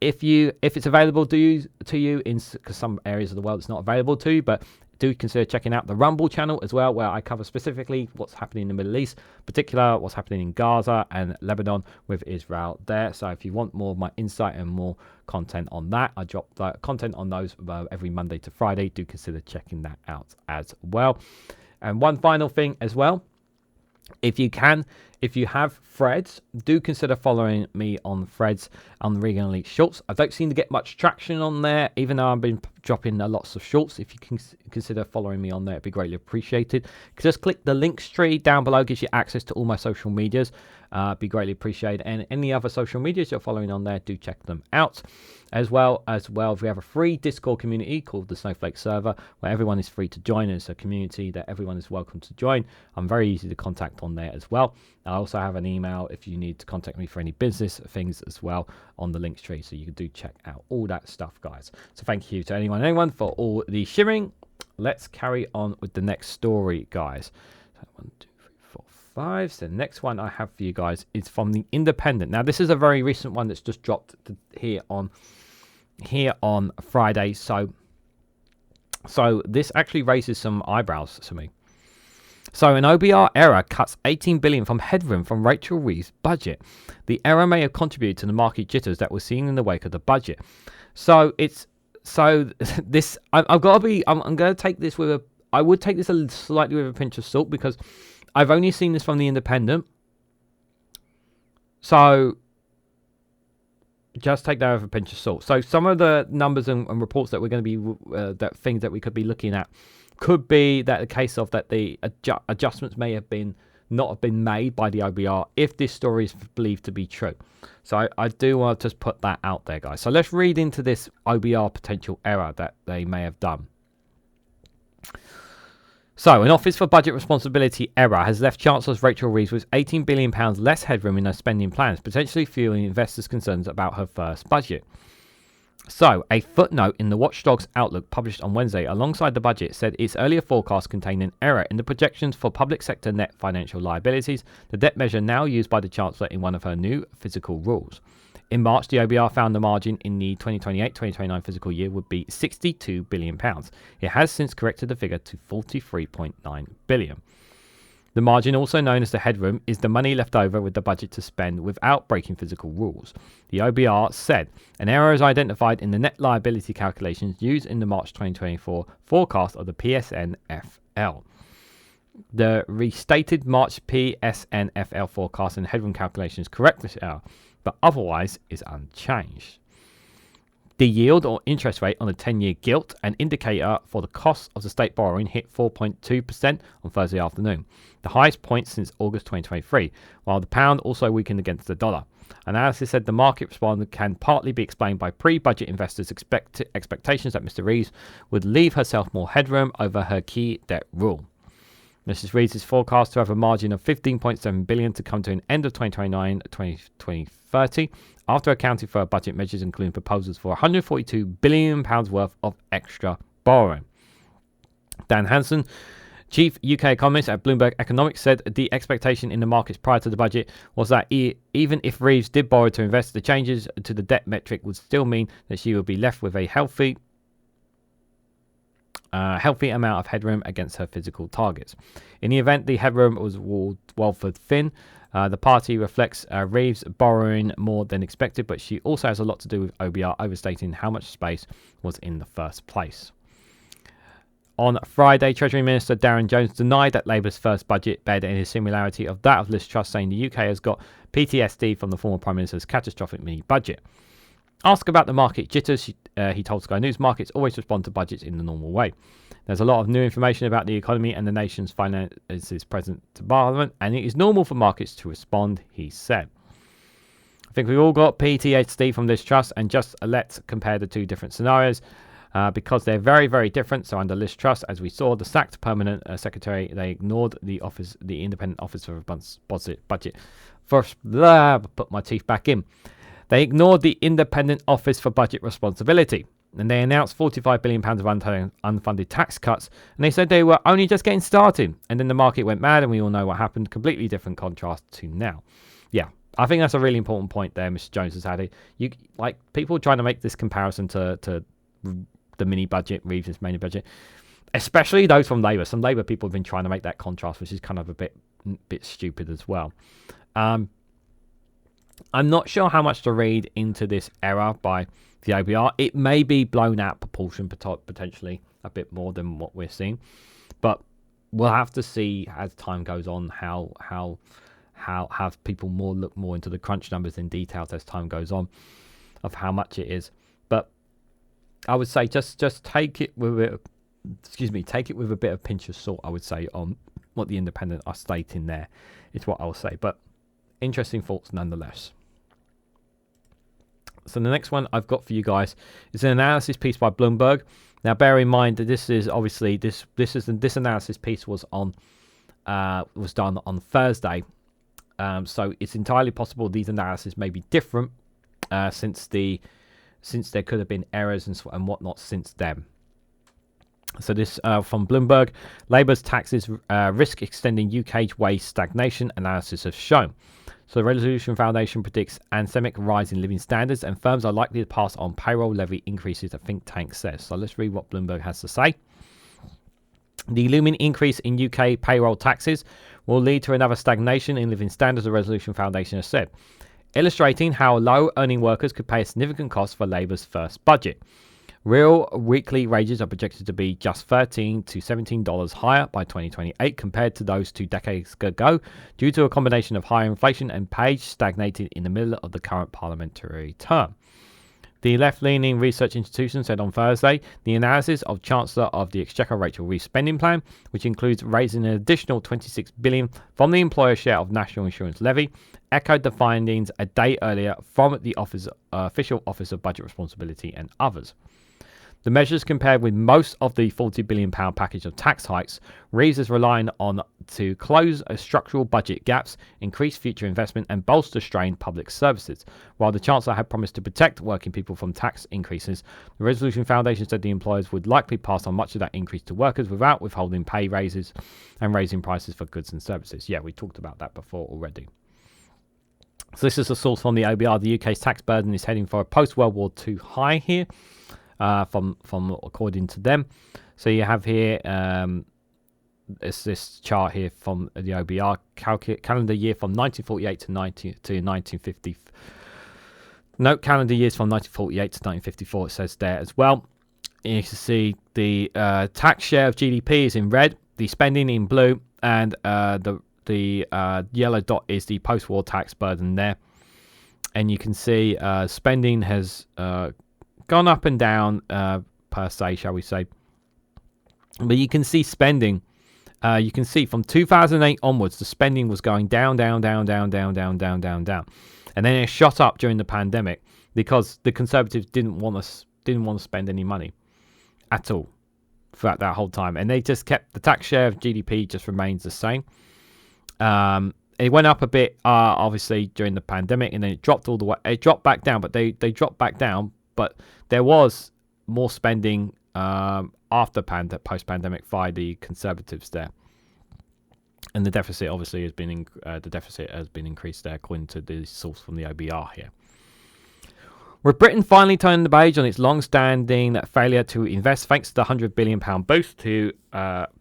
If it's available to you in some areas of the world, it's not available to you, but do consider checking out the Rumble channel as well, where I cover specifically what's happening in the Middle East, particular what's happening in Gaza and Lebanon with Israel there. So if you want more of my insight and more content on that, I drop content on those every Monday to Friday. Do consider checking that out as well. And one final thing as well, if you have Threads, do consider following me on Threads on the Reganelite shorts. I don't seem to get much traction on there, even though I've been dropping lots of shorts. If you can consider following me on there, it'd be greatly appreciated. Just click the links tree down below, gives you access to all my social medias. Be greatly appreciated. And any other social medias you're following on there, do check them out. As well, we have a free Discord community called the Snowflake Server, where everyone is free to join. It's a community that everyone is welcome to join. I'm very easy to contact on there as well. I also have an email if you need to contact me for any business things as well on the links tree, so you do check out all that stuff, guys. So thank you to anyone for all the sharing. Let's carry on with the next story, guys. So 1, 2, 3, 4, 5. So the next one I have for you guys is from the Independent. Now this is a very recent one that's just dropped here on Friday. So this actually raises some eyebrows to me. So an OBR error cuts 18 billion from headroom from Rachel Reeves Budget. The error may have contributed to the market jitters that were seen in the wake of the budget. I'm going to take this I would take this slightly with a pinch of salt, because I've only seen this from the Independent. So just take that with a pinch of salt. So some of the numbers and reports that we're going to be, things that we could be looking at, could be that the case of that the adjustments may have not have been made by the OBR if this story is believed to be true. So I do want to just put that out there, guys. So let's read into this OBR potential error that they may have done. So, an Office for Budget Responsibility error has left Chancellor Rachel Reeves with £18 billion less headroom in her spending plans, potentially fueling investors' concerns about her first budget. So, a footnote in the Watchdog's Outlook published on Wednesday alongside the budget said its earlier forecast contained an error in the projections for public sector net financial liabilities, the debt measure now used by the Chancellor in one of her new fiscal rules. In March, the OBR found the margin in the 2028-2029 fiscal year would be £62 billion. It has since corrected the figure to £43.9 billion. The margin, also known as the headroom, is the money left over with the budget to spend without breaking physical rules. The OBR said an error is identified in the net liability calculations used in the March 2024 forecast of the PSNFL. The restated March PSNFL forecast and headroom calculations correct this error, but otherwise is unchanged. The yield or interest rate on the 10-year gilt, an indicator for the cost of the state borrowing, hit 4.2% on Thursday afternoon, the highest point since August 2023, while the pound also weakened against the dollar. Analysis said the market response can partly be explained by pre-budget investors' expectations that Mr. Reeves would leave herself more headroom over her key debt rule. Mrs. Reeves is forecast to have a margin of $15.7 billion to come to an end of 2029-2030, after accounting for budget measures including proposals for £142 billion worth of extra borrowing. Dan Hansen, chief UK economist at Bloomberg Economics, said the expectation in the markets prior to the budget was that even if Reeves did borrow to invest, the changes to the debt metric would still mean that she would be left with a healthy amount of headroom against her physical targets. In the event the headroom was Walford thin, the party reflects Reeves borrowing more than expected, but she also has a lot to do with OBR overstating how much space was in the first place. On Friday, Treasury Minister Darren Jones denied that Labour's first budget beared any similarity of that of Liz Truss, saying the UK has got PTSD from the former Prime Minister's catastrophic mini-budget. Asked about the market jitters, he told Sky News markets always respond to budgets in the normal way. There's a lot of new information about the economy and the nation's finances present to Parliament, and it is normal for markets to respond, he said. I think we've all got PTSD from this trust, and just let's compare the two different scenarios because they're very, very different. So under Liz Truss, as we saw, the sacked permanent secretary, they ignored the independent office for budget. First, put my teeth back in. They ignored the independent office for budget responsibility, and they announced £45 billion of unfunded tax cuts, and they said they were only just getting started, and then the market went mad, and we all know what happened. Completely different contrast to now. Yeah, I think that's a really important point there Mr. Jones has had. People trying to make this comparison to the mini budget, Reeves' mini budget, especially those from Labour. Some Labour people have been trying to make that contrast, which is kind of a bit stupid as well. I'm not sure how much to read into this error by the OBR. It may be blown out proportion, potentially a bit more than what we're seeing, but we'll have to see as time goes on how people look more into the crunch numbers in details as time goes on of how much it is. But I would say just take it with a bit of pinch of salt. I would say on what the Independent are stating there is what I'll say. But interesting thoughts nonetheless. So the next one I've got for you guys is an analysis piece by Bloomberg. Now bear in mind that this is obviously this analysis piece was done on Thursday. So it's entirely possible these analyses may be different since there could have been errors and whatnot since then. So this from Bloomberg, Labour's taxes risk extending UK's wage stagnation, analysis has shown. So the Resolution Foundation predicts anemic rise in living standards, and firms are likely to pass on payroll levy increases, the think tank says. So let's read what Bloomberg has to say. The looming increase in UK payroll taxes will lead to another stagnation in living standards, the Resolution Foundation has said, illustrating how low-earning workers could pay a significant cost for Labour's first budget. Real weekly wages are projected to be just $13 to $17 higher by 2028 compared to those 2 decades ago, due to a combination of higher inflation and pay stagnated in the middle of the current parliamentary term. The left-leaning research institution said on Thursday the analysis of Chancellor of the Exchequer Rachel Reeves spending plan, which includes raising an additional $26 billion from the employer share of national insurance levy, echoed the findings a day earlier from the official Office of Budget Responsibility and others. The measures compared with most of the £40 billion package of tax hikes Reeves is relying on to close structural budget gaps, increase future investment and bolster strained public services. While the Chancellor had promised to protect working people from tax increases, the Resolution Foundation said the employers would likely pass on much of that increase to workers without withholding pay raises and raising prices for goods and services. Yeah, we talked about that before already. So this is a source from the OBR. The UK's tax burden is heading for a post-World War II high here. From according to them. So you have here it's this chart here from the OBR calendar year from 1948 to 1950. No, calendar years from 1948 to 1954. It says there as well. You can see the tax share of GDP is in red, the spending in blue, and the yellow dot is the post-war tax burden there. And you can see spending has gone up and down per se, shall we say. But you can see spending. You can see from 2008 onwards, the spending was going down. And then it shot up during the pandemic because the Conservatives didn't want to spend any money at all throughout that whole time. And they just kept the tax share of GDP just remains the same. It went up a bit, obviously, during the pandemic, and then it dropped all the way. It dropped back down, but they dropped back down. But there was more spending after post-pandemic via the Conservatives there, and the deficit obviously has been increased there, according to the source from the OBR here. With Britain finally turning the page on its long-standing failure to invest, thanks to the £100 billion boost to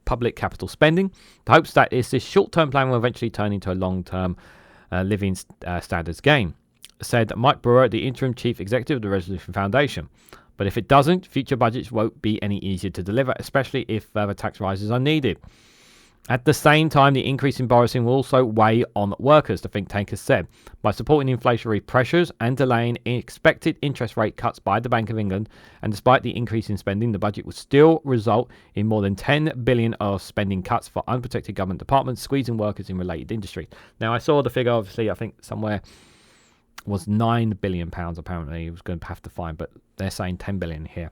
public capital spending, the hopes that this short-term plan will eventually turn into a long-term living standards gain, said Mike Brewer, the interim chief executive of the Resolution Foundation. But if it doesn't, future budgets won't be any easier to deliver, especially if further tax rises are needed. At the same time, the increase in borrowing will also weigh on workers, the think tank has said, by supporting inflationary pressures and delaying expected interest rate cuts by the Bank of England. And despite the increase in spending, the budget will still result in more than 10 billion of spending cuts for unprotected government departments, squeezing workers in related industries. Now, I saw the figure, obviously, I think somewhere was £9 billion, apparently, it was going to have to find, but they're saying 10 billion here.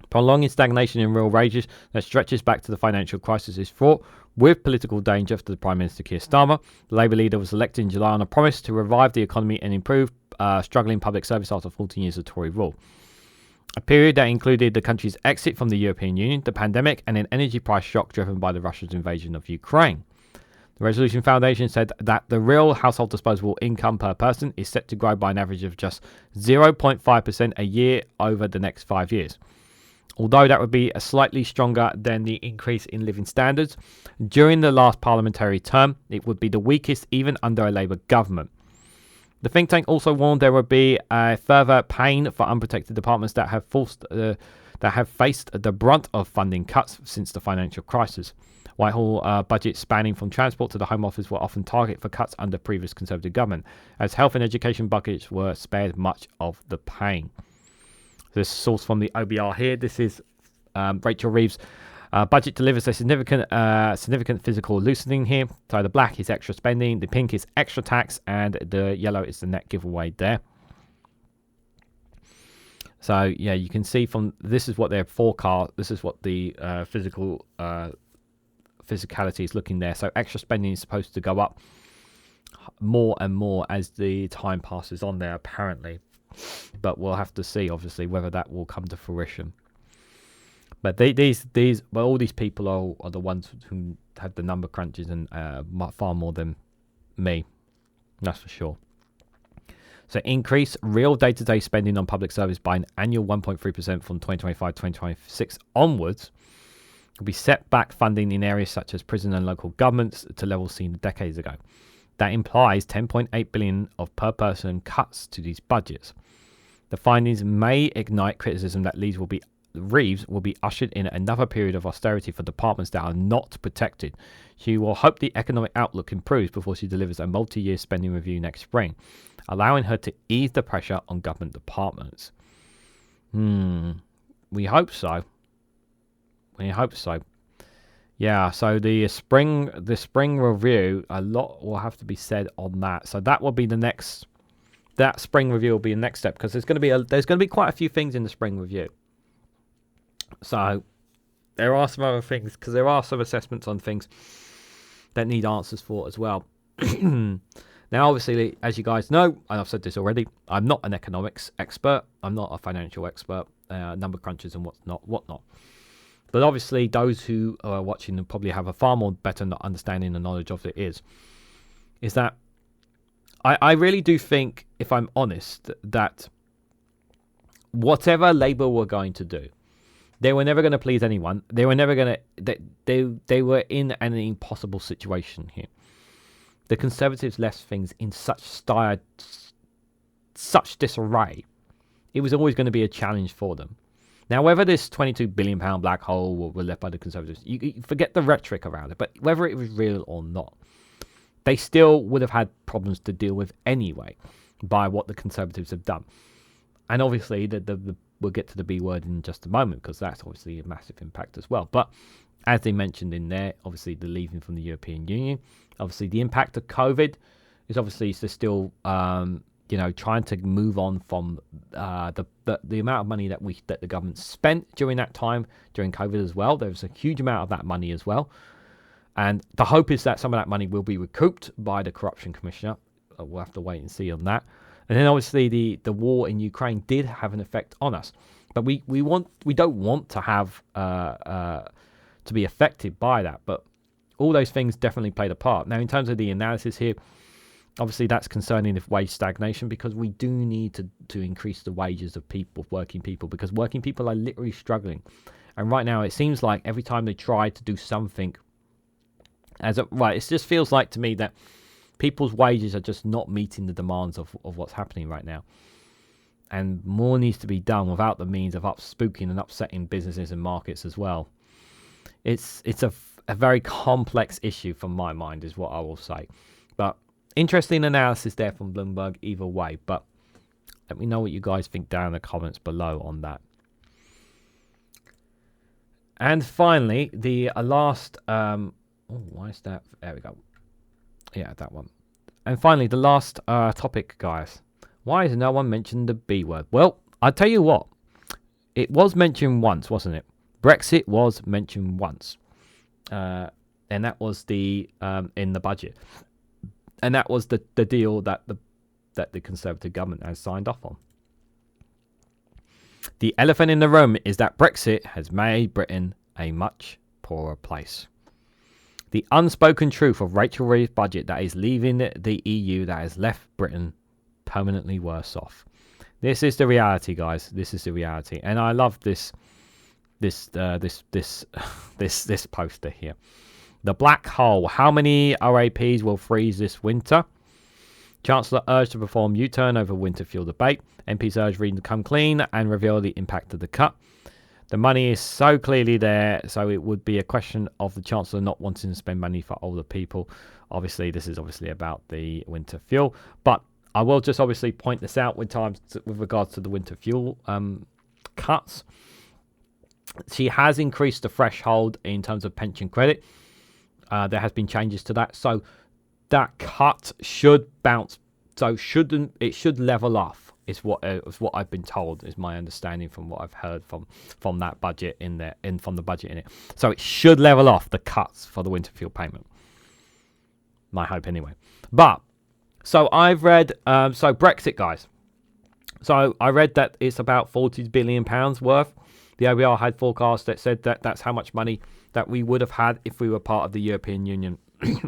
Prolonging stagnation in real wages that stretches back to the financial crisis is fraught with political danger for the Prime Minister Keir Starmer. The Labour leader was elected in July on a promise to revive the economy and improve struggling public service after 14 years of Tory rule. A period that included the country's exit from the European Union, the pandemic, and an energy price shock driven by the Russia's invasion of Ukraine. The Resolution Foundation said that the real household disposable income per person is set to grow by an average of just 0.5% a year over the next 5 years. Although that would be slightly stronger than the increase in living standards, during the last parliamentary term, it would be the weakest even under a Labour government. The think tank also warned there would be a further pain for unprotected departments that have faced the brunt of funding cuts since the financial crisis. Whitehall budgets spanning from transport to the Home Office were often target for cuts under previous Conservative government, as health and education budgets were spared much of the pain. This source from the OBR here. This is Rachel Reeves. Budget delivers a significant physical loosening here. So the black is extra spending, the pink is extra tax, and the yellow is the net giveaway there. So yeah, you can see from this is what their forecast. This is what the physicality is looking there. So extra spending is supposed to go up more and more as the time passes on there, apparently. But we'll have to see, obviously, whether that will come to fruition. But all these people are the ones who had the number crunches and far more than me. That's for sure. So increase real day-to-day spending on public service by an annual 1.3% from 2025-2026 onwards. Will be set back funding in areas such as prison and local governments to levels seen decades ago. That implies 10.8 billion of per person cuts to these budgets. The findings may ignite criticism that Reeves will be ushered in another period of austerity for departments that are not protected. She will hope the economic outlook improves before she delivers a multi-year spending review next spring, allowing her to ease the pressure on government departments. We hope so. We hope so. Yeah, so the spring review, a lot will have to be said on that. So that will be the next. That spring review will be the next step, because there's going to be quite a few things in the spring review. So there are some other things, because there are some assessments on things that need answers for as well. Now, obviously, as you guys know, and I've said this already, I'm not an economics expert. I'm not a financial expert, number crunchers and whatnot. But obviously, those who are watching them probably have a far more better understanding and knowledge of it is that I really do think, if I'm honest, that whatever Labour were going to do, they were never going to please anyone. They were never going to. They were in an impossible situation here. The Conservatives left things in such disarray. It was always going to be a challenge for them. Now, whether this £22 billion black hole were left by the Conservatives, you forget the rhetoric around it, but whether it was real or not, they still would have had problems to deal with anyway by what the Conservatives have done. And obviously, we'll get to the B word in just a moment, because that's obviously a massive impact as well. But as they mentioned in there, obviously the leaving from the European Union, obviously the impact of COVID is obviously still trying to move on from the amount of money that the government spent during that time, during COVID as well. There was a huge amount of that money as well. And the hope is that some of that money will be recouped by the Corruption Commissioner. We'll have to wait and see on that. And then obviously the war in Ukraine did have an effect on us. But we don't want to have to be affected by that. But all those things definitely played a part. Now, in terms of the analysis here, obviously that's concerning if wage stagnation, because we do need to increase the wages of working people, because working people are literally struggling. And right now it seems like every time they try to do something, it just feels like to me that people's wages are just not meeting the demands of what's happening right now. And more needs to be done without the means of spooking and upsetting businesses and markets as well. It's a very complex issue from my mind, is what I will say. But interesting analysis there from Bloomberg either way. But let me know what you guys think down in the comments below on that. And finally, the last... why is that? There we go. Yeah, that one. And finally, the last topic, guys. Why has no one mentioned the B word? Well, I'll tell you what. It was mentioned once, wasn't it? Brexit was mentioned once. And that was the in the budget. And that was the deal that the Conservative government has signed off on. The elephant in the room is that Brexit has made Britain a much poorer place. The unspoken truth of Rachel Reeves Budget that is leaving the EU, that has left Britain permanently worse off. This is the reality, guys. This is the reality, and I love this poster here. The black hole. How many RAPs will freeze this winter? Chancellor urged to perform U-turn over winter fuel debate. MPs urged Regan to come clean and reveal the impact of the cut. The money is so clearly there, so it would be a question of the Chancellor not wanting to spend money for older people. Obviously, this is obviously about the winter fuel. But I will just obviously point this out with regards to the winter fuel cuts. She has increased the threshold in terms of pension credit. There has been changes to that. So that cut should bounce. So it should level off. Is what I've been told, is my understanding from what I've heard from that budget in there, and from the budget in it. So it should level off the cuts for the winter fuel payment. My hope anyway. But so I've read so Brexit, guys. So I read that it's about £40 billion worth. The OBR had forecast that said that that's how much money that we would have had if we were part of the European Union.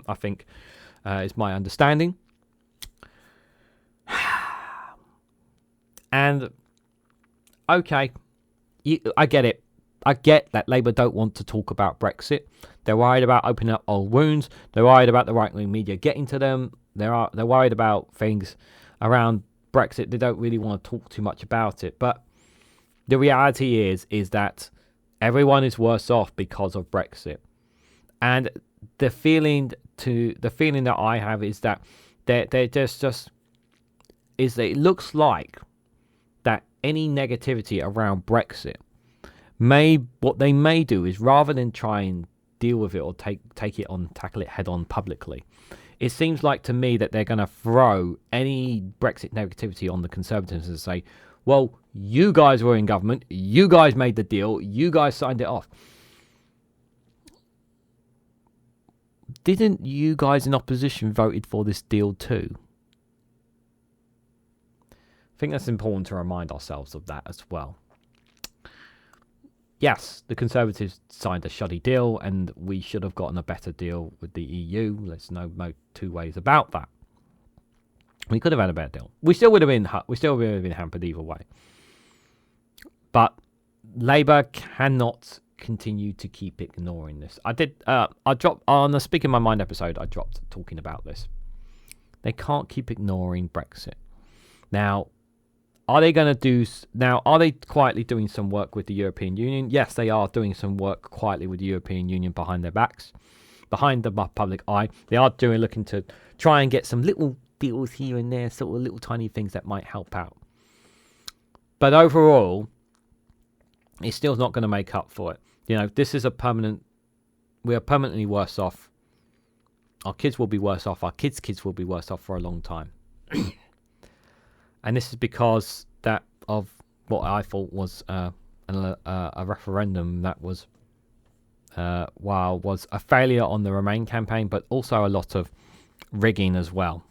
I think is my understanding. And, okay, I get it. I get that Labour don't want to talk about Brexit. They're worried about opening up old wounds. They're worried about the right-wing media getting to them. They're worried about things around Brexit. They don't really want to talk too much about it. But the reality is that everyone is worse off because of Brexit. And the feeling that I have is that they're just is that it looks like that any negativity around Brexit what they may do is, rather than try and deal with it or tackle it head on publicly, it seems like to me that they're going to throw any Brexit negativity on the Conservatives and say, well, you guys were in government, you guys made the deal, you guys signed it off. Didn't you guys in opposition voted for this deal too? I think that's important to remind ourselves of that as well. Yes, the Conservatives signed a shoddy deal, and we should have gotten a better deal with the EU. There's no two ways about that. We could have had a better deal. We still would have been hampered either way. But Labour cannot continue to keep ignoring this. I dropped on the Speaking My Mind episode. I dropped talking about this. They can't keep ignoring Brexit. Now, are they quietly doing some work with the European Union? Yes, they are doing some work quietly with the European Union behind their backs, behind the public eye. They are looking to try and get some little deals here and there, sort of little tiny things that might help out. But overall, it's still not going to make up for it. You know, this is we are permanently worse off. Our kids will be worse off. Our kids' kids will be worse off for a long time. And this is because of what I thought was a referendum that was a failure on the Remain campaign, but also a lot of rigging as well,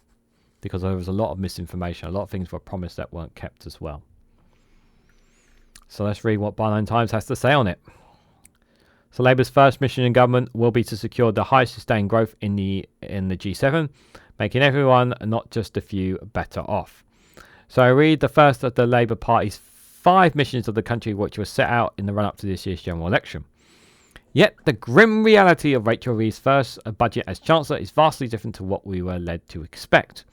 because there was a lot of misinformation. A lot of things were promised that weren't kept as well. So let's read what Byline Times has to say on it. So Labour's first mission in government will be to secure the highest sustained growth in the G7, making everyone, not just a few, better off. So I read the first of the Labour Party's 5 missions of the country, which were set out in the run-up to this year's general election. Yet the grim reality of Rachel Reeves' first budget as Chancellor is vastly different to what we were led to expect.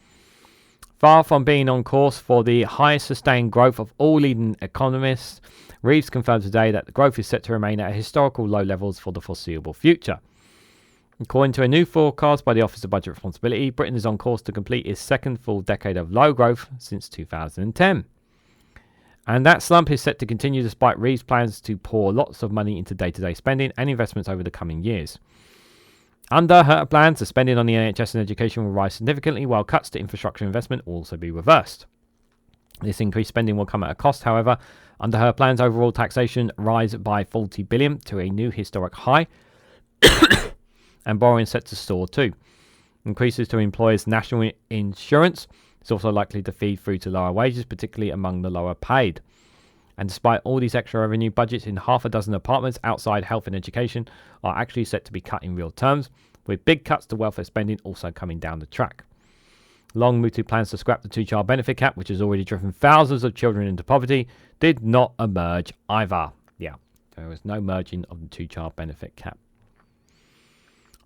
Far from being on course for the highest sustained growth of all leading economists, Reeves confirmed today that the growth is set to remain at historical low levels for the foreseeable future. According to a new forecast by the Office of Budget Responsibility, Britain is on course to complete its second full decade of low growth since 2010. And that slump is set to continue despite Reeves' plans to pour lots of money into day-to-day spending and investments over the coming years. Under her plans, the spending on the NHS and education will rise significantly, while cuts to infrastructure investment will also be reversed. This increased spending will come at a cost, however. Under her plans, overall taxation rise by 40 billion to a new historic high, and borrowing set to soar too. Increases to employers' national insurance is also likely to feed through to lower wages, particularly among the lower paid. And despite all these extra revenue, budgets in half a dozen departments outside health and education are actually set to be cut in real terms, with big cuts to welfare spending also coming down the track. Long-mooted plans to scrap the two-child benefit cap, which has already driven thousands of children into poverty, did not emerge either. Yeah, there was no merging of the two-child benefit cap.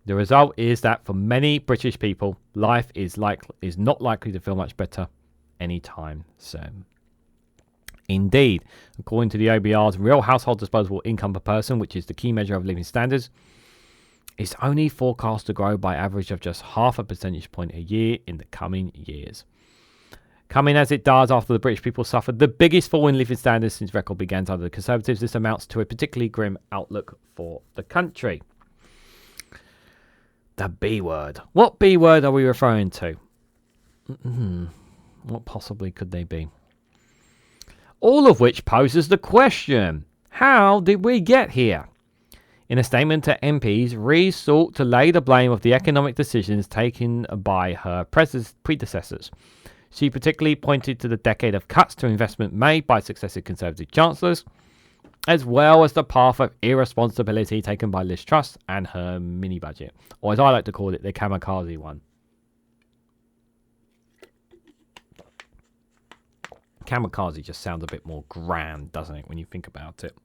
The result is that for many British people, life is not likely to feel much better anytime soon. Indeed, according to the OBR's real household disposable income per person, which is the key measure of living standards, it's only forecast to grow by average of just half a percentage point a year in the coming years. Coming as it does after the British people suffered the biggest fall in living standards since record began under the Conservatives, this amounts to a particularly grim outlook for the country. The B word. What B word are we referring to? What possibly could they be? All of which poses the question, how did we get here? In a statement to MPs, Reeves sought to lay the blame of the economic decisions taken by her predecessors. She particularly pointed to the decade of cuts to investment made by successive Conservative chancellors, as well as the path of irresponsibility taken by Liz Truss and her mini-budget, or as I like to call it, the kamikaze one. Kamikaze just sounds a bit more grand, doesn't it, when you think about it?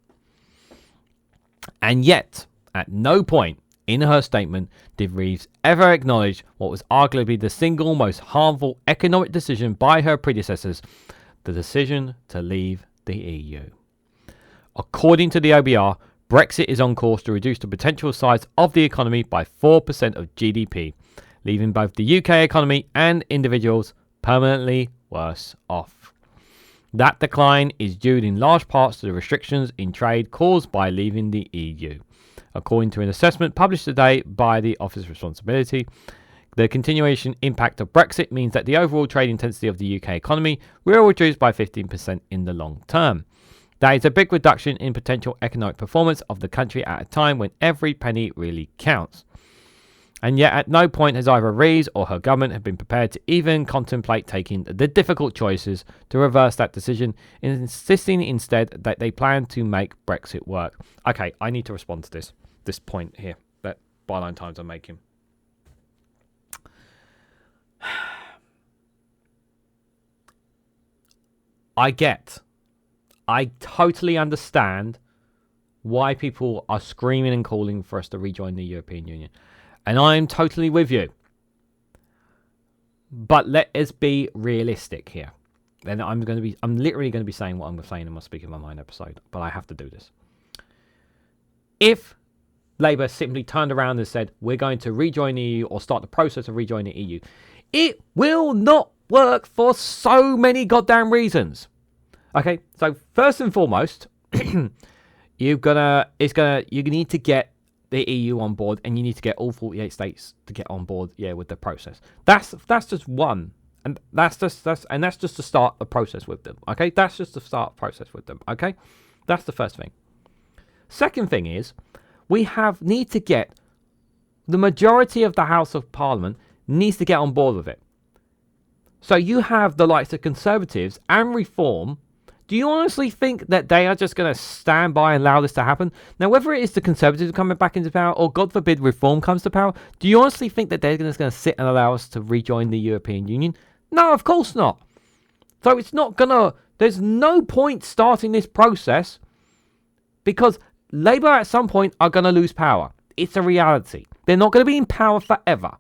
And yet, at no point in her statement did Reeves ever acknowledge what was arguably the single most harmful economic decision by her predecessors, the decision to leave the EU. According to the OBR, Brexit is on course to reduce the potential size of the economy by 4% of GDP, leaving both the UK economy and individuals permanently worse off. That decline is due in large parts to the restrictions in trade caused by leaving the EU. According to an assessment published today by the Office of Responsibility, the continuation impact of Brexit means that the overall trade intensity of the UK economy will reduce by 15% in the long term. That is a big reduction in potential economic performance of the country at a time when every penny really counts. And yet at no point has either Reeves or her government have been prepared to even contemplate taking the difficult choices to reverse that decision, insisting instead that they plan to make Brexit work. Okay, I need to respond to this point here that Byline Times are making. I totally understand why people are screaming and calling for us to rejoin the European Union. And I'm totally with you. But let us be realistic here. And I'm literally going to be saying what I'm saying in my Speaking My Mind episode, but I have to do this. If Labour simply turned around and said, we're going to rejoin the EU or start the process of rejoining the EU, it will not work for so many goddamn reasons. Okay, so first and foremost, you need to get the EU on board, and you need to get all 48 states to get on board, with the process. That's just one, and that's just to start a process with them. Okay, that's just to start a process with them. Okay, that's the first thing. Second thing is, we need to get the majority of the House of Parliament needs to get on board with it. So you have the likes of Conservatives and Reform. Do you honestly think that they are just going to stand by and allow this to happen? Now, whether it is the Conservatives coming back into power or, God forbid, Reform comes to power, do you honestly think that they're just going to sit and allow us to rejoin the European Union? No, of course not. So it's not going to... There's no point starting this process because Labour at some point are going to lose power. It's a reality. They're not going to be in power forever.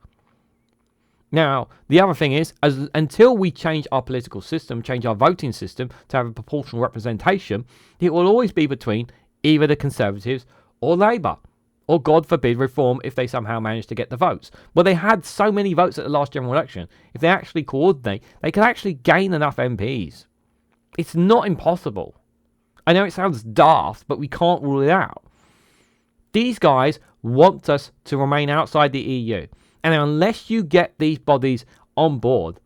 Now, the other thing is, until we change our political system, change our voting system to have a proportional representation, it will always be between either the Conservatives or Labour. or God forbid reform if they somehow manage to get the votes. Well, they had so many votes at the last general election. If they actually coordinate, they could actually gain enough MPs. It's not impossible. I know it sounds daft, but we can't rule it out. These guys want us to remain outside the EU. And unless you get these bodies on board,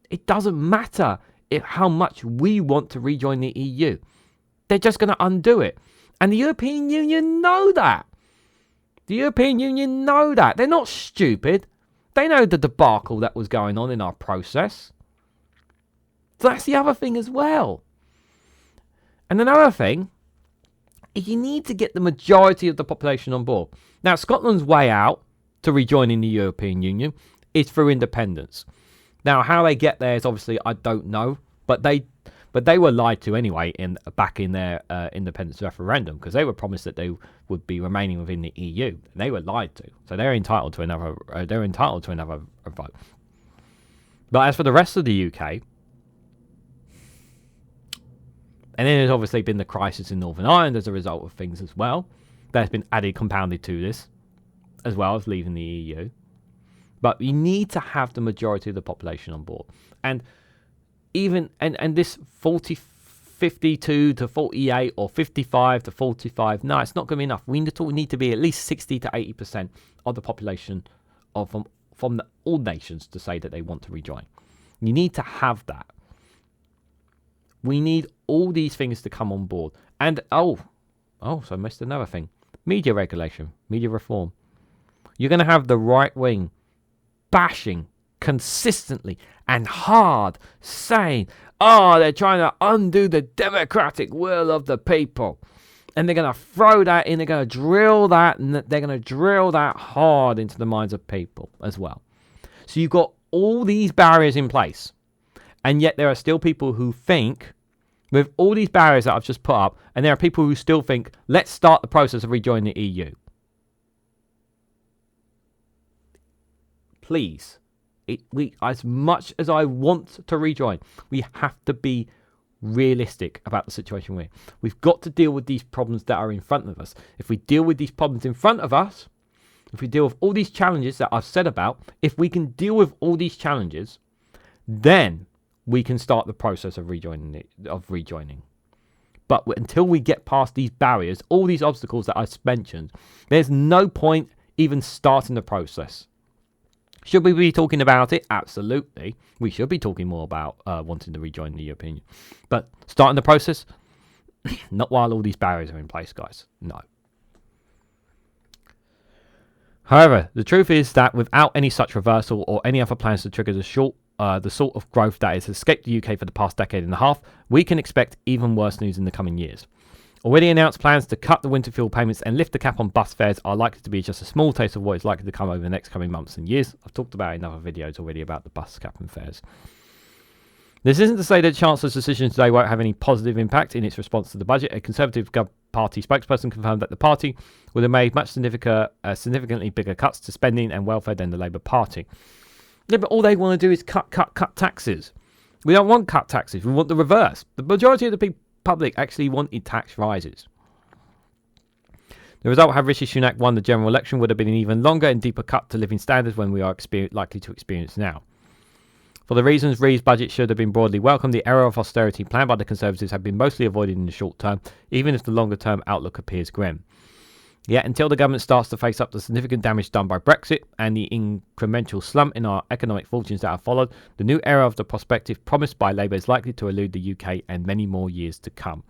it doesn't matter how much we want to rejoin the EU. They're just going to undo it. And the European Union know that. The European Union know that. They're not stupid. They know the debacle that was going on in our process. So that's the other thing as well. And another thing is you need to get the majority of the population on board. Now, Scotland's way out to rejoining the European Union is through independence. Now, how they get there is obviously I don't know, but they were lied to anyway back in their independence referendum, because they were promised that they would be remaining within the EU, and they were lied to. So they're entitled to another. Vote. But as for the rest of the UK. And then there's obviously been the crisis in Northern Ireland as a result of things as well. That's been compounded to this, as well as leaving the EU. But you need to have the majority of the population on board. And even and this 52 to 48 or 55 to 45, no, it's not going to be enough. We need to be at least 60 to 80% of the population from all nations to say that they want to rejoin. You need to have that. We need all these things to come on board. And, so I missed another thing. Media regulation, media reform. You're going to have the right wing bashing consistently and hard, saying, they're trying to undo the democratic will of the people. And they're going to throw that in, they're going to drill that, and they're going to drill that hard into the minds of people as well. So you've got all these barriers in place. And yet there are still people who think, with all these barriers that I've just put up, and there are people who still think, let's start the process of rejoining the EU. Please, as much as I want to rejoin, we have to be realistic about the situation we're in. We've got to deal with these problems that are in front of us. If we deal with these problems in front of us, if we deal with all these challenges that I've said about, if we can deal with all these challenges, then we can start the process of rejoining. But until we get past these barriers, all these obstacles that I've mentioned, there's no point even starting the process. Should we be talking about it? Absolutely. We should be talking more about wanting to rejoin the European Union. But starting the process, not while all these barriers are in place, guys. No. However, the truth is that without any such reversal or any other plans to trigger the sort of growth that has escaped the UK for the past decade and a half, we can expect even worse news in the coming years. Already announced plans to cut the winter fuel payments and lift the cap on bus fares are likely to be just a small taste of what is likely to come over the next coming months and years. I've talked about it in other videos already about the bus cap and fares. This isn't to say that the Chancellor's decision today won't have any positive impact in its response to the budget. A Conservative Party spokesperson confirmed that the party would have made significantly bigger cuts to spending and welfare than the Labour Party. Yeah, but all they want to do is cut taxes. We don't want cut taxes. We want the reverse. The majority of the public actually wanted tax rises. The result, had Rishi Sunak won the general election, would have been an even longer and deeper cut to living standards when we are likely to experience now. For the reasons Reeves' budget should have been broadly welcomed, the era of austerity planned by the Conservatives have been mostly avoided in the short term, even if the longer term outlook appears grim. Yet until the government starts to face up the significant damage done by Brexit and the incremental slump in our economic fortunes that have followed, the new era of the prospective promised by Labour is likely to elude the UK and many more years to come.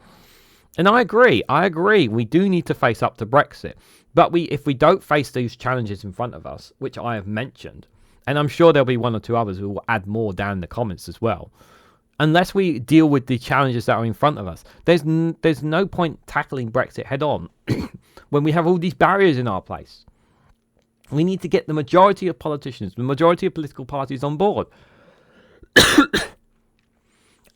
And I agree. We do need to face up to Brexit. But if we don't face these challenges in front of us, which I have mentioned, and I'm sure there'll be one or two others who will add more down in the comments as well, unless we deal with the challenges that are in front of us, there's no point tackling Brexit head on when we have all these barriers in our place. We need to get the majority of politicians, the majority of political parties on board.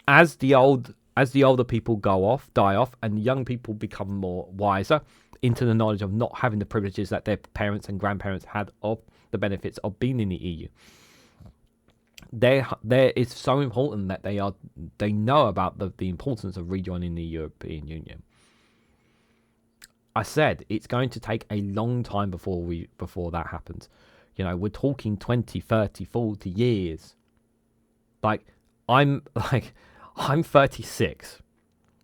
As the older people die off, and the young people become more wiser into the knowledge of not having the privileges that their parents and grandparents had of the benefits of being in the EU. There is so important that they know about the importance of rejoining the European Union. I said it's going to take a long time before that happens. You know, we're talking 20, 30, 40 years. Like I'm 36.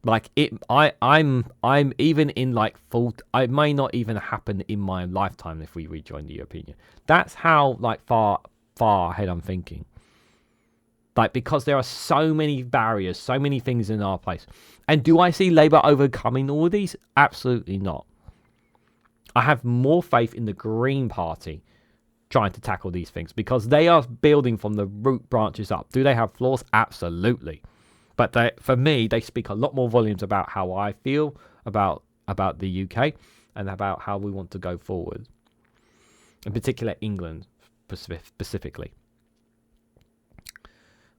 Like I'm even in like full. It may not even happen in my lifetime if we rejoin the European Union. That's how like far ahead I'm thinking. Like, because there are so many barriers, so many things in our place. And do I see Labour overcoming all of these? Absolutely not. I have more faith in the Green Party trying to tackle these things because they are building from the root branches up. Do they have flaws? Absolutely. But for me, they speak a lot more volumes about how I feel about the UK and about how we want to go forward. In particular, England specifically.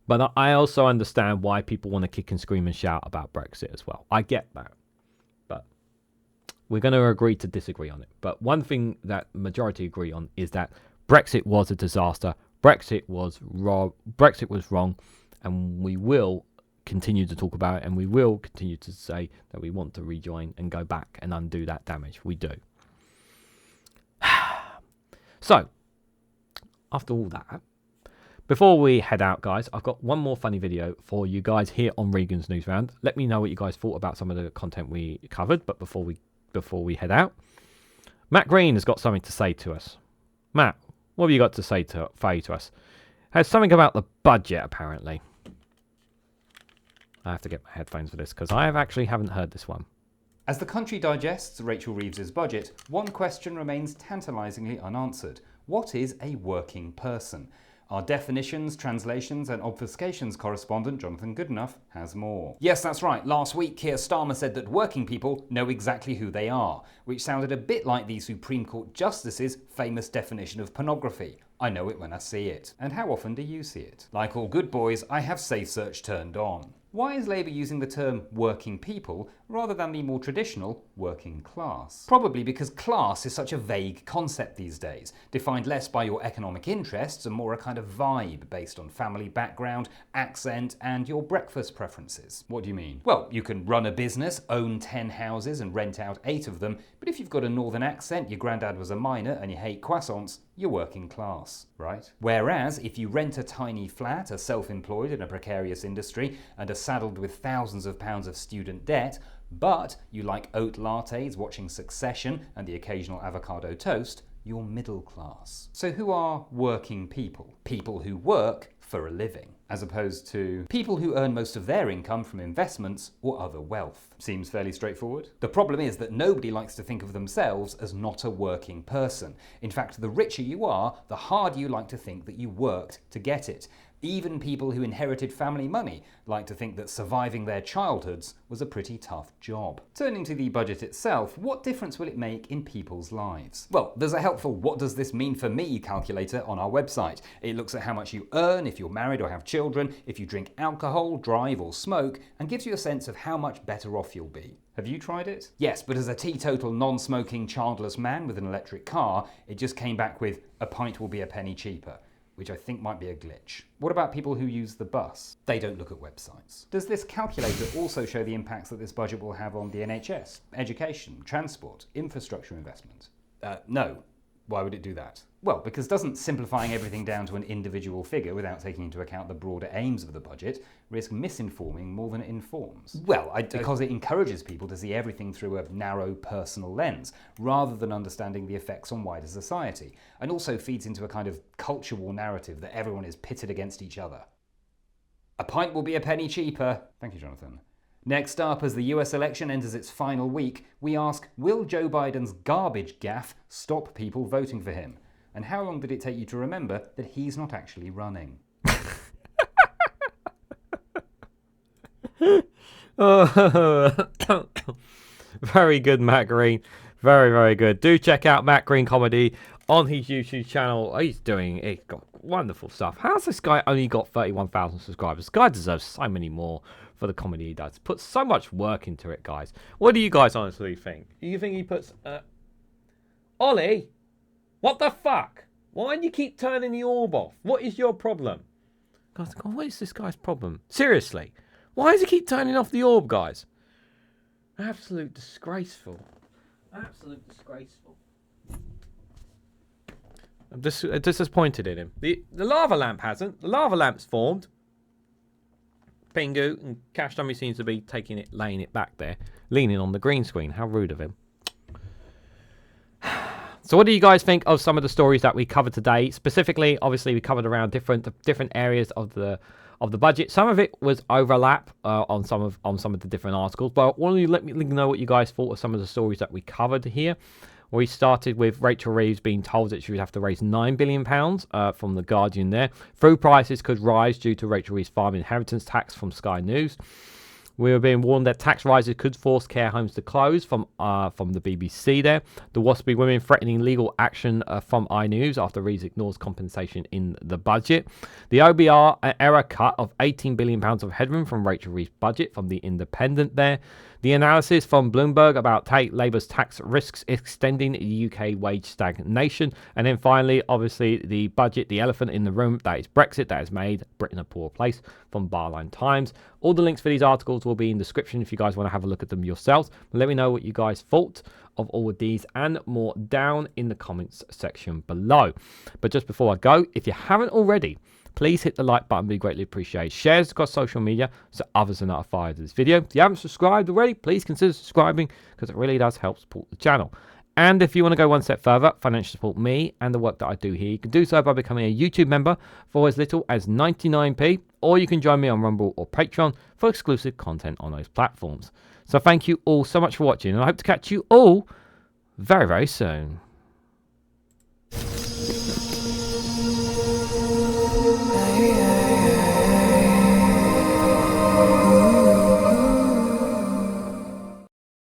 But I also understand why people want to kick and scream and shout about Brexit as well. I get that. But we're going to agree to disagree on it. But one thing that majority agree on is that Brexit was a disaster. Brexit was wrong. And we will continue to talk about it. And we will continue to say that we want to rejoin and go back and undo that damage. We do. So, after all that, before we head out, guys, I've got one more funny video for you guys here on Regan's Newsround. Let me know what you guys thought about some of the content we covered. But before we head out, Matt Green has got something to say to us. Matt, what have you got to say to us? Has something about the budget, apparently. I have to get my headphones for this because I haven't heard this one. As the country digests Rachel Reeves' budget, one question remains tantalisingly unanswered. What is a working person? Our definitions, translations and obfuscations correspondent Jonathan Goodenough has more. Yes, that's right. Last week, Keir Starmer said that working people know exactly who they are, which sounded a bit like the Supreme Court Justice's famous definition of pornography. I know it when I see it. And how often do you see it? Like all good boys, I have Safe Search turned on. Why is Labour using the term working people rather than the more traditional working class? Probably because class is such a vague concept these days, defined less by your economic interests and more a kind of vibe based on family background, accent and your breakfast preferences. What do you mean? Well, you can run a business, own 10 houses and rent out 8 of them, but if you've got a northern accent, your granddad was a miner and you hate croissants, you're working class, right? Whereas if you rent a tiny flat, are self-employed in a precarious industry and are saddled with thousands of pounds of student debt, but you like oat lattes, watching Succession and the occasional avocado toast, you're middle class. So who are working people? People who work for a living, as opposed to people who earn most of their income from investments or other wealth. Seems fairly straightforward. The problem is that nobody likes to think of themselves as not a working person. In fact, the richer you are, the harder you like to think that you worked to get it. Even people who inherited family money like to think that surviving their childhoods was a pretty tough job. Turning to the budget itself, what difference will it make in people's lives? Well, there's a helpful "what does this mean for me" calculator on our website. It looks at how much you earn, if you're married or have children, if you drink alcohol, drive or smoke, and gives you a sense of how much better off you'll be. Have you tried it? Yes, but as a teetotal, non-smoking, childless man with an electric car, it just came back with "a pint will be a penny cheaper," which I think might be a glitch. What about people who use the bus? They don't look at websites. Does this calculator also show the impacts that this budget will have on the NHS, education, transport, infrastructure investment? No. Why would it do that? Well, because doesn't simplifying everything down to an individual figure without taking into account the broader aims of the budget risk misinforming more than it informs? Well, because it encourages people to see everything through a narrow personal lens, rather than understanding the effects on wider society, and also feeds into a kind of culture war narrative that everyone is pitted against each other. A pint will be a penny cheaper. Thank you, Jonathan. Next up, as the US election enters its final week, we ask, will Joe Biden's garbage gaffe stop people voting for him? And how long did it take you to remember that he's not actually running? Very good, Matt Green. Very, very good. Do check out Matt Green Comedy on his YouTube channel. He's got wonderful stuff. How's this guy only got 31,000 subscribers? This guy deserves so many more for the comedy he does. Puts so much work into it, guys. What do you guys honestly think? Do you think he puts... Ollie? What the fuck? Why do you keep turning the orb off? What is your problem? Guys, what is this guy's problem? Seriously. Why does he keep turning off the orb, guys? Absolute disgraceful. Absolutely disgraceful. I'm just disappointed in him. The lava lamp hasn't. The lava lamp's formed. Pingu and Cash Dummy seems to be taking it, laying it back there, leaning on the green screen. How rude of him. So what do you guys think of some of the stories that we covered today? Specifically, obviously, we covered around different areas of the budget. Some of it was overlap on some of the different articles. But why don't you let me know what you guys thought of some of the stories that we covered here? We started with Rachel Reeves being told that she would have to raise £9 billion from The Guardian there. Food prices could rise due to Rachel Reeves' farm inheritance tax from Sky News. We were being warned that tax rises could force care homes to close from the BBC there. The Waspi women threatening legal action from iNews after Reeves ignores compensation in the budget. The OBR error cut of £18 billion of headroom from Rachel Reeves' budget from The Independent there. The analysis from Bloomberg about Labour's tax risks extending the UK wage stagnation. And then finally, obviously, the budget, the elephant in the room, that is Brexit, that has made Britain a poor place from Barline Times. All the links for these articles will be in the description if you guys want to have a look at them yourselves. Let me know what you guys thought of all of these and more down in the comments section below. But just before I go, if you haven't already, please hit the like button, be greatly appreciated. Share it across social media so others are notified of this video. If you haven't subscribed already, please consider subscribing because it really does help support the channel. And if you want to go one step further, financially support me and the work that I do here, you can do so by becoming a YouTube member for as little as 99p, or you can join me on Rumble or Patreon for exclusive content on those platforms. So thank you all so much for watching, and I hope to catch you all very, very soon.